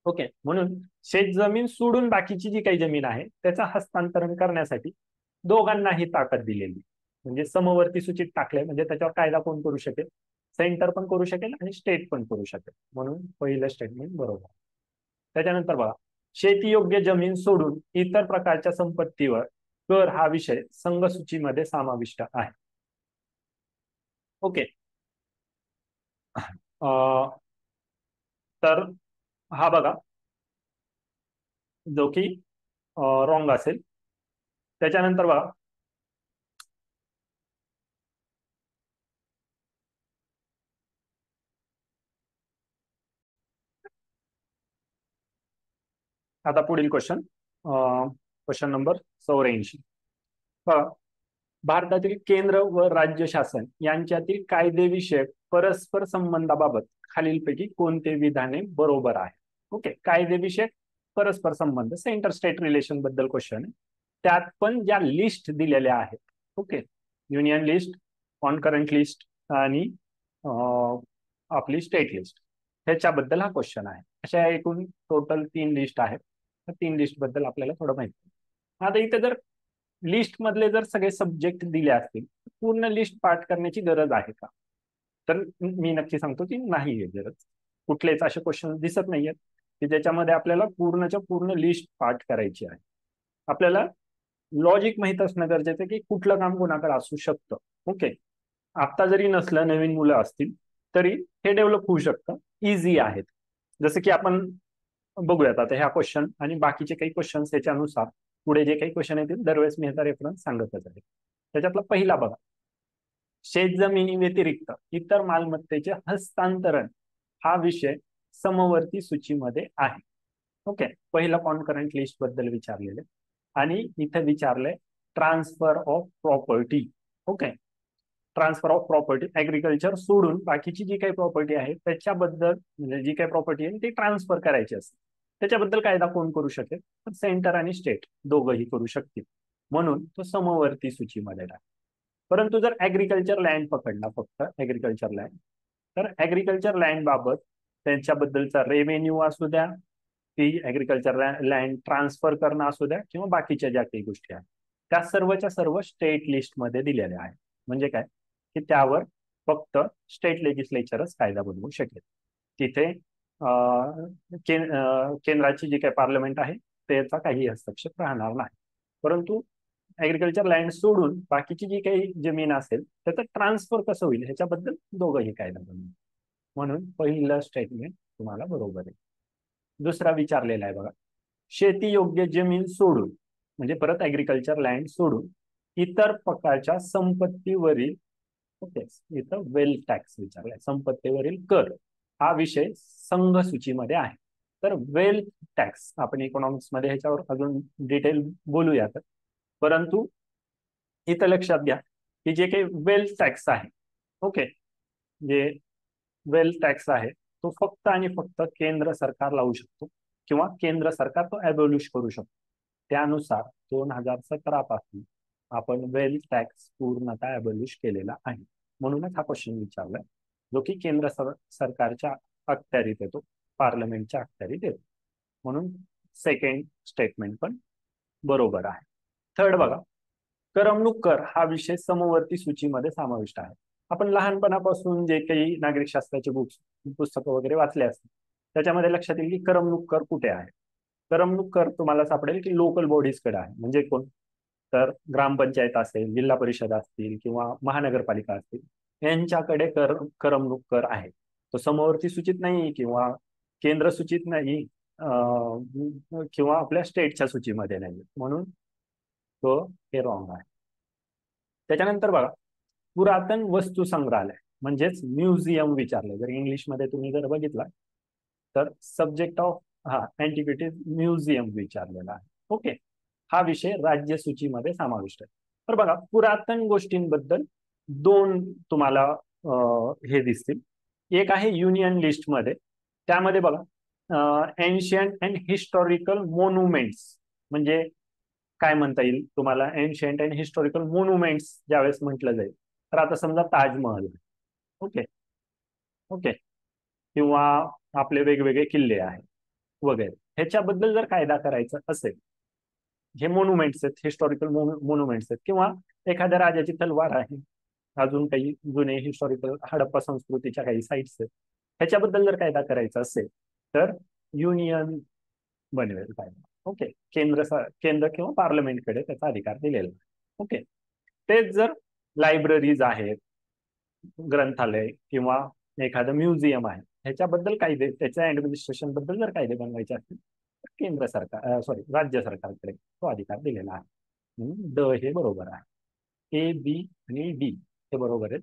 ओके, म्हणून शेत जमीन सोडून बाकीची जी काही जमीन आहे त्याचं हस्तांतरण करण्यासाठी दोघांनाही ताकद दिलेली. म्हणजे समवर्ती सूचित टाकले म्हणजे त्याच्यावर कायदा कोण करू शकेल, सेंटर पण करू शकेल आणि स्टेट पण करू शकेल. म्हणून पहिलं स्टेटमेंट बरोबर. त्याच्यानंतर बघा, शेतीयोग्य जमीन सोडून इतर प्रकारच्या संपत्तीवर कर हा विषय संघ सूचीमध्ये समाविष्ट आहे. ओके. तर हा बघा जो की रॉंग असेल. त्याच्यानंतर बघा आता पुढील क्वेश्चन, क्वेश्चन नंबर 84. बघा, भारतातील केंद्र व राज्य शासन यांच्यातील कायदेविषयक परस्पर संबंधाबाबत खालीलपैकी कोणते विधाने बरोबर आहे. ओके, कायदेविषयक परस्पर संबंध, सेंटर स्टेट रिलेशन बद्दल क्वेश्चन आहे. त्यात पण ज्या लिस्ट दिलेल्या आहेत, okay, union list, concurrent list आणि आपली स्टेट लिस्ट, ह्याच्याबद्दल हा क्वेश्चन आहे. अशा एकूण टोटल 3 लिस्ट आहेत. त्या 3 लिस्ट बद्दल आपल्याला थोडं माहिती. आता इथे जर लिस्ट मधले जर सगळे सब्जेक्ट दिले असतील, पूर्ण लिस्ट पाठ करण्याची गरज आहे का? तर मी नक्की सांगतो की नाही आहे गरज. कुठलेच असे क्वेश्चन दिसत नाहीयेत की ज्याच्यामध्ये आपल्याला पूर्णच्या पूर्ण लिस्ट पाठ करायची आहे. आपल्याला लॉजिक माहित असणं गरजेचं आहे की कुठलं काम कोणाकडे असू शकतं. ओके, आता जरी नसलं, नवीन मुलं असतील तरी हे डेव्हलप होऊ शकतं, इझी आहेत. जसं की आपण बघूयात आता ह्या क्वेश्चन आणि बाकीचे काही क्वेश्चन ह्याच्यानुसार पुढे जे काही क्वेश्चन येतील दरवेळेस मी ह्याचा रेफरन्स सांगतच आहे. त्याच्यातला पहिला बघा, शेतजमिनी व्यतिरिक्त इतर मालमत्तेचे हस्तांतरण हा विषय समवर्ती सूचीमध्ये आहे. ओके, पहिला कॉन्करंट लिस्ट बद्दल विचारलेले आणि इथे विचारलंय transfer of property. Okay, transfer of property, agriculture सोडून बाकीची जी काही प्रॉपर्टी आहे त्याच्याबद्दल, म्हणजे जी काही प्रॉपर्टी आहे ती ट्रान्सफर करायची असते, त्याच्याबद्दल कायदा कोण करू शकेल? तर सेंटर आणि स्टेट दोघंही करू शकतील, म्हणून तो समवर्ती सूचीमध्ये आहे. परंतु जर ऍग्रिकल्चर लँड पकडला, फक्त ऍग्रिकल्चर लँड, तर ऍग्रिकल्चर लँड बाबत त्यांच्याबद्दलचा रेव्हेन्यू असू द्या, ती ऍग्रिकल्चर लँड ट्रान्सफर करणं असू द्या, किंवा बाकीच्या ज्या काही गोष्टी आहेत त्या सर्वच्या सर्व स्टेट लिस्टमध्ये दिलेल्या आहेत. म्हणजे काय की त्यावर फक्त स्टेट लेजिस्लेचरच कायदा बनवू शकेल. तिथे केंद्राची जी काही पार्लमेंट आहे त्याचा काही हस्तक्षेप राहणार नाही. परंतु ऍग्रिकल्चर लँड सोडून बाकीची जी काही जमीन असेल त्याचं ट्रान्सफर कसं होईल ह्याच्याबद्दल दोघंही कायदा बनवू. म्हणून पहिलं स्टेटमेंट तुम्हाला बरोबर आहे. दुसरा विचारलेला आहे बघा, शेती योग्य जमीन सोडून, म्हणजे परत ऍग्रिकल्चर लँड सोडून इतर प्रकारच्या संपत्तीवरील, ओके, इथं वेल्थ टॅक्स विचारलाय, संपत्तीवरील कर हा विषय संघ सूचीमध्ये आहे. तर वेल्थ टॅक्स आपण इकॉनॉमिक्स मध्ये ह्याच्यावर अजून डिटेल बोलूयात, परंतु इथं लक्षात घ्या की जे काही वेल्थ टॅक्स आहे, ओके, जे वेल्थ टॅक्स आहे तो फक्त आणि फक्त केंद्र सरकार लावू शकतो किंवा केंद्र सरकार तो अबॉलिश करू शकतो. त्यानुसार 2017 पासून आपण वेल्थ टॅक्स पूर्णतः अबॉलिश केलेला आहे. म्हणूनच हा क्वेश्चन विचारलाय, जो की केंद्र सरकारच्या अखत्यारीत येतो, पार्लमेंटच्या अखत्यारीत येतो. म्हणून सेकंड स्टेटमेंट पण बरोबर आहे. थर्ड बघा, करमणूक कर हा विषय समवर्ती सूचीमध्ये समाविष्ट आहे. आपण लहानपणापासून जे काही नागरिक शास्त्राचे बुक्स, पुस्तकं वगैरे वाचले असतील त्याच्यामध्ये लक्षात येईल की करमणूक कर कुठे आहे. करमणूक कर तुम्हाला सापडेल की लोकल बॉडीजकडे आहे. म्हणजे कोण? तर ग्रामपंचायत असेल, जिल्हा परिषद असतील किंवा महानगरपालिका असतील, यांच्याकडे करमणूक कर आहे. तो समवर्ती सूचित नाही किंवा केंद्र सूचित नाही, किंवा आपल्या स्टेटच्या सूचीमध्ये नाही, म्हणून तो हे रॉंग आहे. त्याच्यानंतर बघा, पुरातन वस्तू संग्रहालय म्हणजेच म्युझियम विचारले. जर इंग्लिशमध्ये तुम्ही जर बघितला तर सब्जेक्ट ऑफ अँटिक्विटीज म्युझियम विचारलेला आहे. ओके, हा विषय राज्य सूचीमध्ये समाविष्ट आहे. तर बघा, पुरातन गोष्टींबद्दल 2 तुम्हाला हे दिसतील. एक आहे युनियन लिस्ट मध्ये, त्यामध्ये बघा एन्शियंट अँड हिस्टॉरिकल मोन्युमेंट्स, म्हणजे काय म्हणता येईल तुम्हाला, एन्शियंट अँड हिस्टॉरिकल मोन्युमेंट्स ज्यावेळेस म्हटलं जाईल, तर आता समजा ताजमहल, ओके ओके, किंवा आपले वेगवेगळे किल्ले आहेत वगैरे, ह्याच्याबद्दल जर कायदा करायचा असेल, हे मोन्युमेंट्स आहेत, हिस्टॉरिकल मोन्युमेंट्स आहेत, किंवा एखाद्या राजाची तलवार आहे, अजून काही जुने हिस्टॉरिकल हडप्पा संस्कृतीच्या काही साइट्स आहेत, ह्याच्याबद्दल जर कायदा करायचा असेल तर युनियन बनवेल कायदा. ओके, केंद्र किंवा पार्लमेंटकडे त्याचा अधिकार दिलेला आहे. ओके, तेच जर लायब्ररीज आहेत, ग्रंथालय किंवा एखादं म्युझियम आहे, ह्याच्याबद्दल कायदे, त्याच्या ऍडमिनिस्ट्रेशन बद्दल जर कायदे बनवायचे असतील तर केंद्र सरकार, सॉरी, राज्य सरकारकडे तो अधिकार दिलेला आहे. म्हणून ड हे बरोबर आहे. ए, बी आणि डी हे बरोबर आहेत.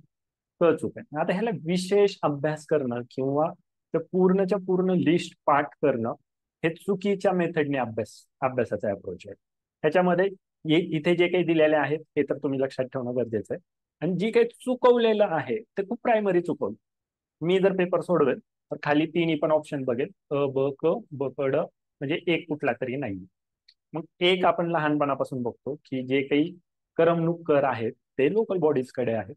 क चूक आहे. आता ह्याला विशेष अभ्यास करणं किंवा त्या पूर्णच्या पूर्ण लिस्ट पाठ करणं हे चुकीच्या मेथडने अभ्यासाचा अप्रोच आहे. ह्याच्यामध्ये इथे जे काही दिलेले आहेत हे तर तुम्ही लक्षात ठेवणं गरजेचं आहे. आणि जी काही चुकवलेलं आहे ते खूप प्रायमरी चुकवलं. मी जर पेपर सोडवेल तर खाली तिन्ही पण ऑप्शन बघेल, अ, ब, क, ब, क, ड, म्हणजे एक कुठला तरी नाही. मग एक आपण लहानपणापासून बघतो की जे काही करमणूक कर आहेत ते लोकल बॉडीज कडे आहेत,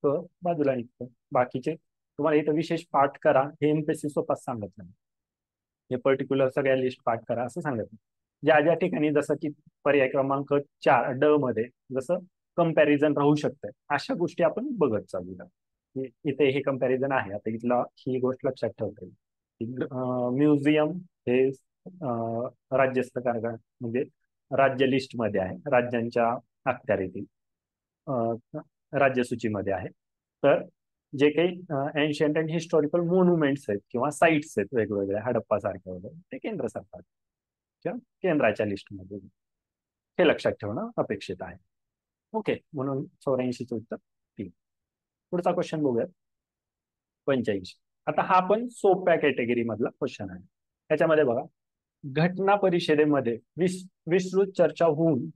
क बाजूला निघतं. बाकीचे तुम्हाला इथं विशेष पाठ करा हे एमपीएससी स्वतः सांगत नाही. हे पर्टिक्युलर सगळ्या लिस्ट पाठ करा असं सांगत नाही. ज्या ज्या ठिकाणी जसं की पर्याय क्रमांक 4 ड मध्ये जसं कंपॅरिझन राहू शकतंय अशा गोष्टी आपण बघत चालूया. इथे हे कंपॅरिझन आहे. आता इथला ही गोष्ट लक्षात ठेवता येईल. म्युझियम हे राज्य सरकार म्हणजे राज्य लिस्ट मध्ये आहे, राज्यांच्या अखत्यारीतील राज्यसूचीमध्ये आहे. तर जे काही एन्शियंट अँड हिस्टॉरिकल मॉन्युमेंट्स आहेत किंवा साईट्स आहेत वेगवेगळ्या हडप्पा सारख्या वगैरे, ते केंद्र सरकार किंवा केंद्राच्या लिस्टमध्ये, हे लक्षात ठेवणं अपेक्षित आहे. ओके, म्हणून 84चं उत्तर 3. पुढचा क्वेश्चन बघूयात. 85. आता हा पण सोप्या कॅटेगरी मधला क्वेश्चन आहे. त्याच्यामध्ये बघा, घटना परिषदेमध्ये विस्तृत चर्चा होऊन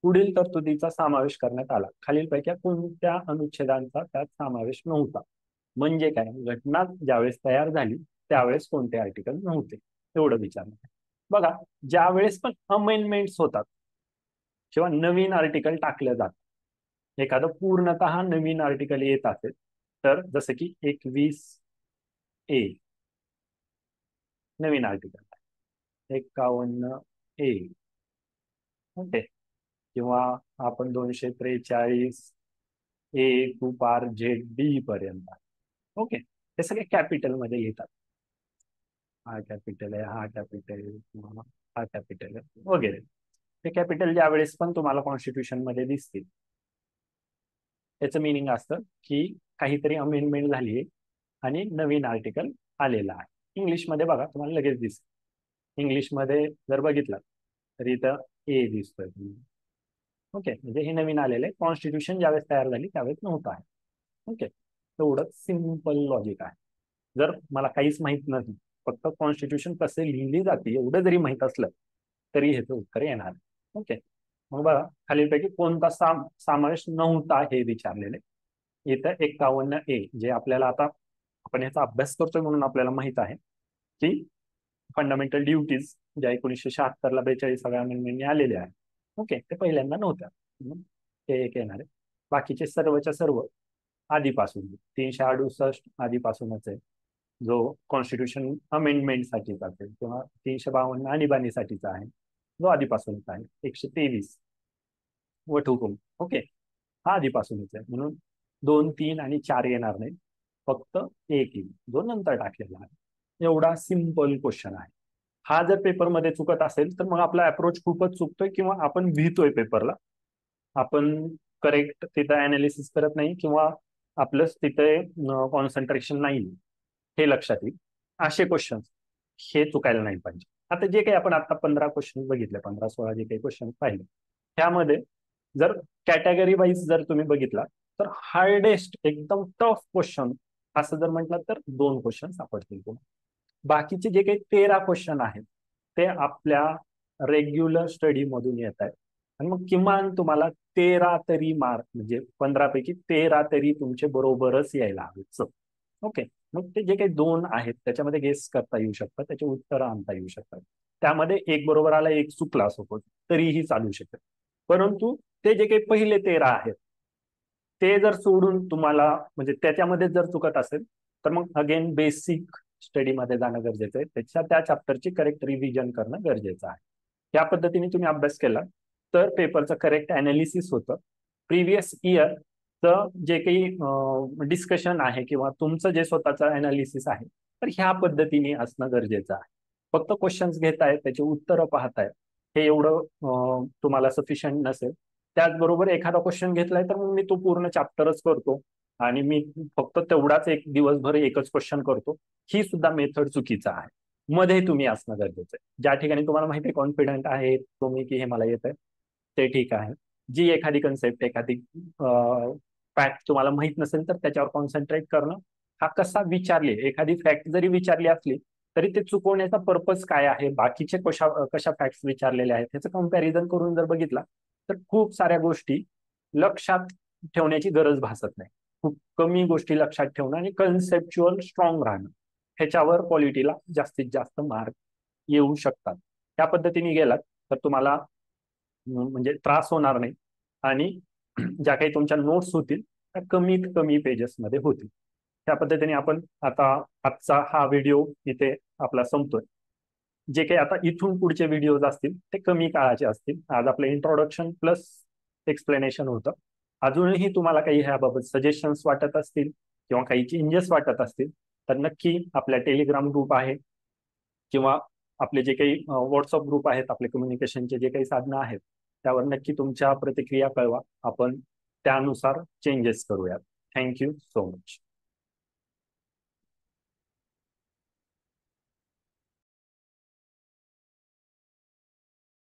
पुढील तरतुदीचा समावेश करण्यात आला. खालीलपैकी कोणत्या अनुच्छेदांचा त्यात समावेश नव्हता? म्हणजे काय, घटना ज्यावेळेस तयार झाली त्यावेळेस कोणते आर्टिकल नव्हते एवढं विचारलं. बघा, ज्यावेळेस पण अमेंडमेंट्स होतात किंवा नवीन आर्टिकल टाकलं जातं, एखादं पूर्णतः नवीन आर्टिकल येत असेल तर जसं की 21A नवीन आर्टिकल, 51A, ओके, किंवा आपण 243A to Z D पर्यंत, ओके, हे सगळे कॅपिटल मध्ये लिहितात. हा कॅपिटल आहे, हा कॅपिटल, हा कॅपिटल आहे वगैरे. ते कॅपिटल ज्या वेळेस पण तुम्हाला कॉन्स्टिट्यूशन मध्ये दिसतील त्याचं मिनिंग असतं की काहीतरी अमेंडमेंट झाली आहे आणि नवीन आर्टिकल आलेला आहे. इंग्लिशमध्ये बघा तुम्हाला लगेच दिसतं. इंग्लिशमध्ये जर बघितलं तर इथं ए दिसतोय. ओके, म्हणजे हे नवीन आलेलं आहे. कॉन्स्टिट्यूशन ज्यावेळेस तयार झाली त्यावेळेस नव्हतं आहे. ओके, एवढंच सिंपल लॉजिक आहे. जर मला काहीच माहित नाही, फक्त कॉन्स्टिट्यूशन कसे लिहिली जाते एवढं जरी माहित असलं तरी ह्याचं उत्तर येणार. ओके, मग बघा खालीलपैकी कोणता समावेश नव्हता हे विचारलेले. इथं 51A, जे आपल्याला आता आपण याचा अभ्यास करतोय म्हणून आपल्याला माहित आहे की फंडामेंटल ड्युटीज ज्या 1976ला 42व्या अमेंडमेंटने आलेल्या आहेत, ओके, ते पहिल्यांदा नव्हत्या. ते एक येणार आहे. बाकीचे सर्वच्या सर्व आधीपासून 368 आधीपासूनच आहे, जो कॉन्स्टिट्यूशन अमेंडमेंटसाठीचा असेल, किंवा 352 आणीबाणीसाठीचा आहे जो आधीपासूनच आहे. 123 वटहुकूम, ओके, हा आधीपासूनच आहे. म्हणून 2, 3 आणि 4 येणार नाही, फक्त एक येईल जो नंतर टाकलेला आहे. एवढा सिंपल क्वेश्चन आहे. हा जर पेपरमध्ये चुकत असेल तर मग आपला अप्रोच खूपच चुकतोय किंवा आपण भीतोय पेपरला. आपण करेक्ट तिथं अनालिसिस करत नाही किंवा आपलं तिथे कॉन्सन्ट्रेशन नाही, हे लक्षात येईल. असे क्वेश्चन हे चुकायला नाही पाहिजे. आता जे काही आपण आता 15 क्वेश्चन बघितले, 15-16 जे काही क्वेश्चन पाहिले, त्यामध्ये जर कॅटेगरी वाईज जर तुम्ही बघितला तर हार्डेस्ट एकदम टफ क्वेश्चन असं जर म्हटलं तर 2 क्वेश्चन सापडतील तुम्हाला. बाकीचे जे काही 13 क्वेश्चन आहेत ते आपल्या रेग्युलर स्टडी मधून येत आहेत. आणि मग किमान तुम्हाला 13 तरी मार्क, म्हणजे 15 पैकी 13 तरी तुमचे बरोबरच यायला हवेत. ओके, मग ते जे काही 2 आहेत त्याच्यामध्ये गेस करता येऊ शकतात, त्याचे उत्तर आणता येऊ शकतात. त्यामध्ये एक बरोबर आला, एक चुकला सोबत तरीही चालू शकेल. परंतु ते जे काही पहिले 13 आहेत ते जर सोडून तुम्हाला, म्हणजे त्याच्यामध्ये जर चुकत असेल तर मग अगेन बेसिक स्टडीमध्ये जाणं गरजेचं आहे. त्या चॅप्टरची करेक्ट रिव्हिजन करणं गरजेचं आहे. या पद्धतीने तुम्ही अभ्यास केला तर पेपरचं करेक्ट अनालिसिस होतं. प्रिव्हियस इयरचं जे काही डिस्कशन आहे किंवा तुमचं जे स्वतःचं अनालिसिस आहे तर ह्या पद्धतीने असणं गरजेचं आहे. फक्त क्वेश्चन्स घेताय, त्याची उत्तरं पाहताय, हे एवढं तुम्हाला सफिशियंट नसेल. त्याचबरोबर एखादा क्वेश्चन घेतलाय तर मग मी तो पूर्ण चॅप्टरच करतो आणि मी फक्त तेवढाच एक दिवसभर एकच क्वेश्चन करतो. ही सुद्धा मेथड चुकीचा आहे. मध्ये तुम्ही असणं गरजेचं आहे. ज्या ठिकाणी तुम्हाला माहिती आहे, कॉन्फिडंट आहे तुम्ही की हे मला येत आहे, ते ठीक आहे. जी एखादी कन्सेप्ट, एखादी फॅक्ट तुम्हाला माहित नसेल तर त्याच्यावर कॉन्सन्ट्रेट करणं. हा कसा विचारली, एखादी फॅक्ट जरी विचारली असली तरी ते चुकवण्याचा पर्पज काय आहे, बाकीचे कशा कशा फॅक्ट्स विचारलेल्या आहेत ह्याचं कम्पॅरिझन करून जर बघितला तर खूप साऱ्या गोष्टी लक्षात ठेवण्याची गरज भासत नाही. खूप कमी गोष्टी लक्षात ठेवणं आणि कन्सेप्च्युअल स्ट्रॉंग राहणं, ह्याच्यावर क्वालिटीला जास्तीत जास्त मार्क येऊ शकतात. त्या पद्धतीने गेलात तर तुम्हाला म्हणजे त्रास होणार नाही आणि ज्या काही तुमच्या नोट्स होतील त्या कमीत कमी पेजेस मध्ये होतील. त्या पद्धतीने आपण आता आजचा हा व्हिडिओ इथे आपला संपतोय. जे काही आता इथून पुढचे व्हिडिओज असतील ते कमी काळाचे असतील. आज आपलं इंट्रोडक्शन प्लस एक्सप्लेनेशन होतं. अजूनही तुम्हाला काही ह्याबाबत सजेशन्स वाटत असतील किंवा काही चेंजेस वाटत असतील तर नक्की आपल्या टेलिग्राम ग्रुप आहे किंवा आपले जे काही व्हॉट्सअप ग्रुप आहेत, आपले कम्युनिकेशनचे जे काही साधनं आहेत, त्यावर नक्की तुमच्या प्रतिक्रिया कळवा. आपण त्यानुसार चेंजेस करूयात. Thank you so much.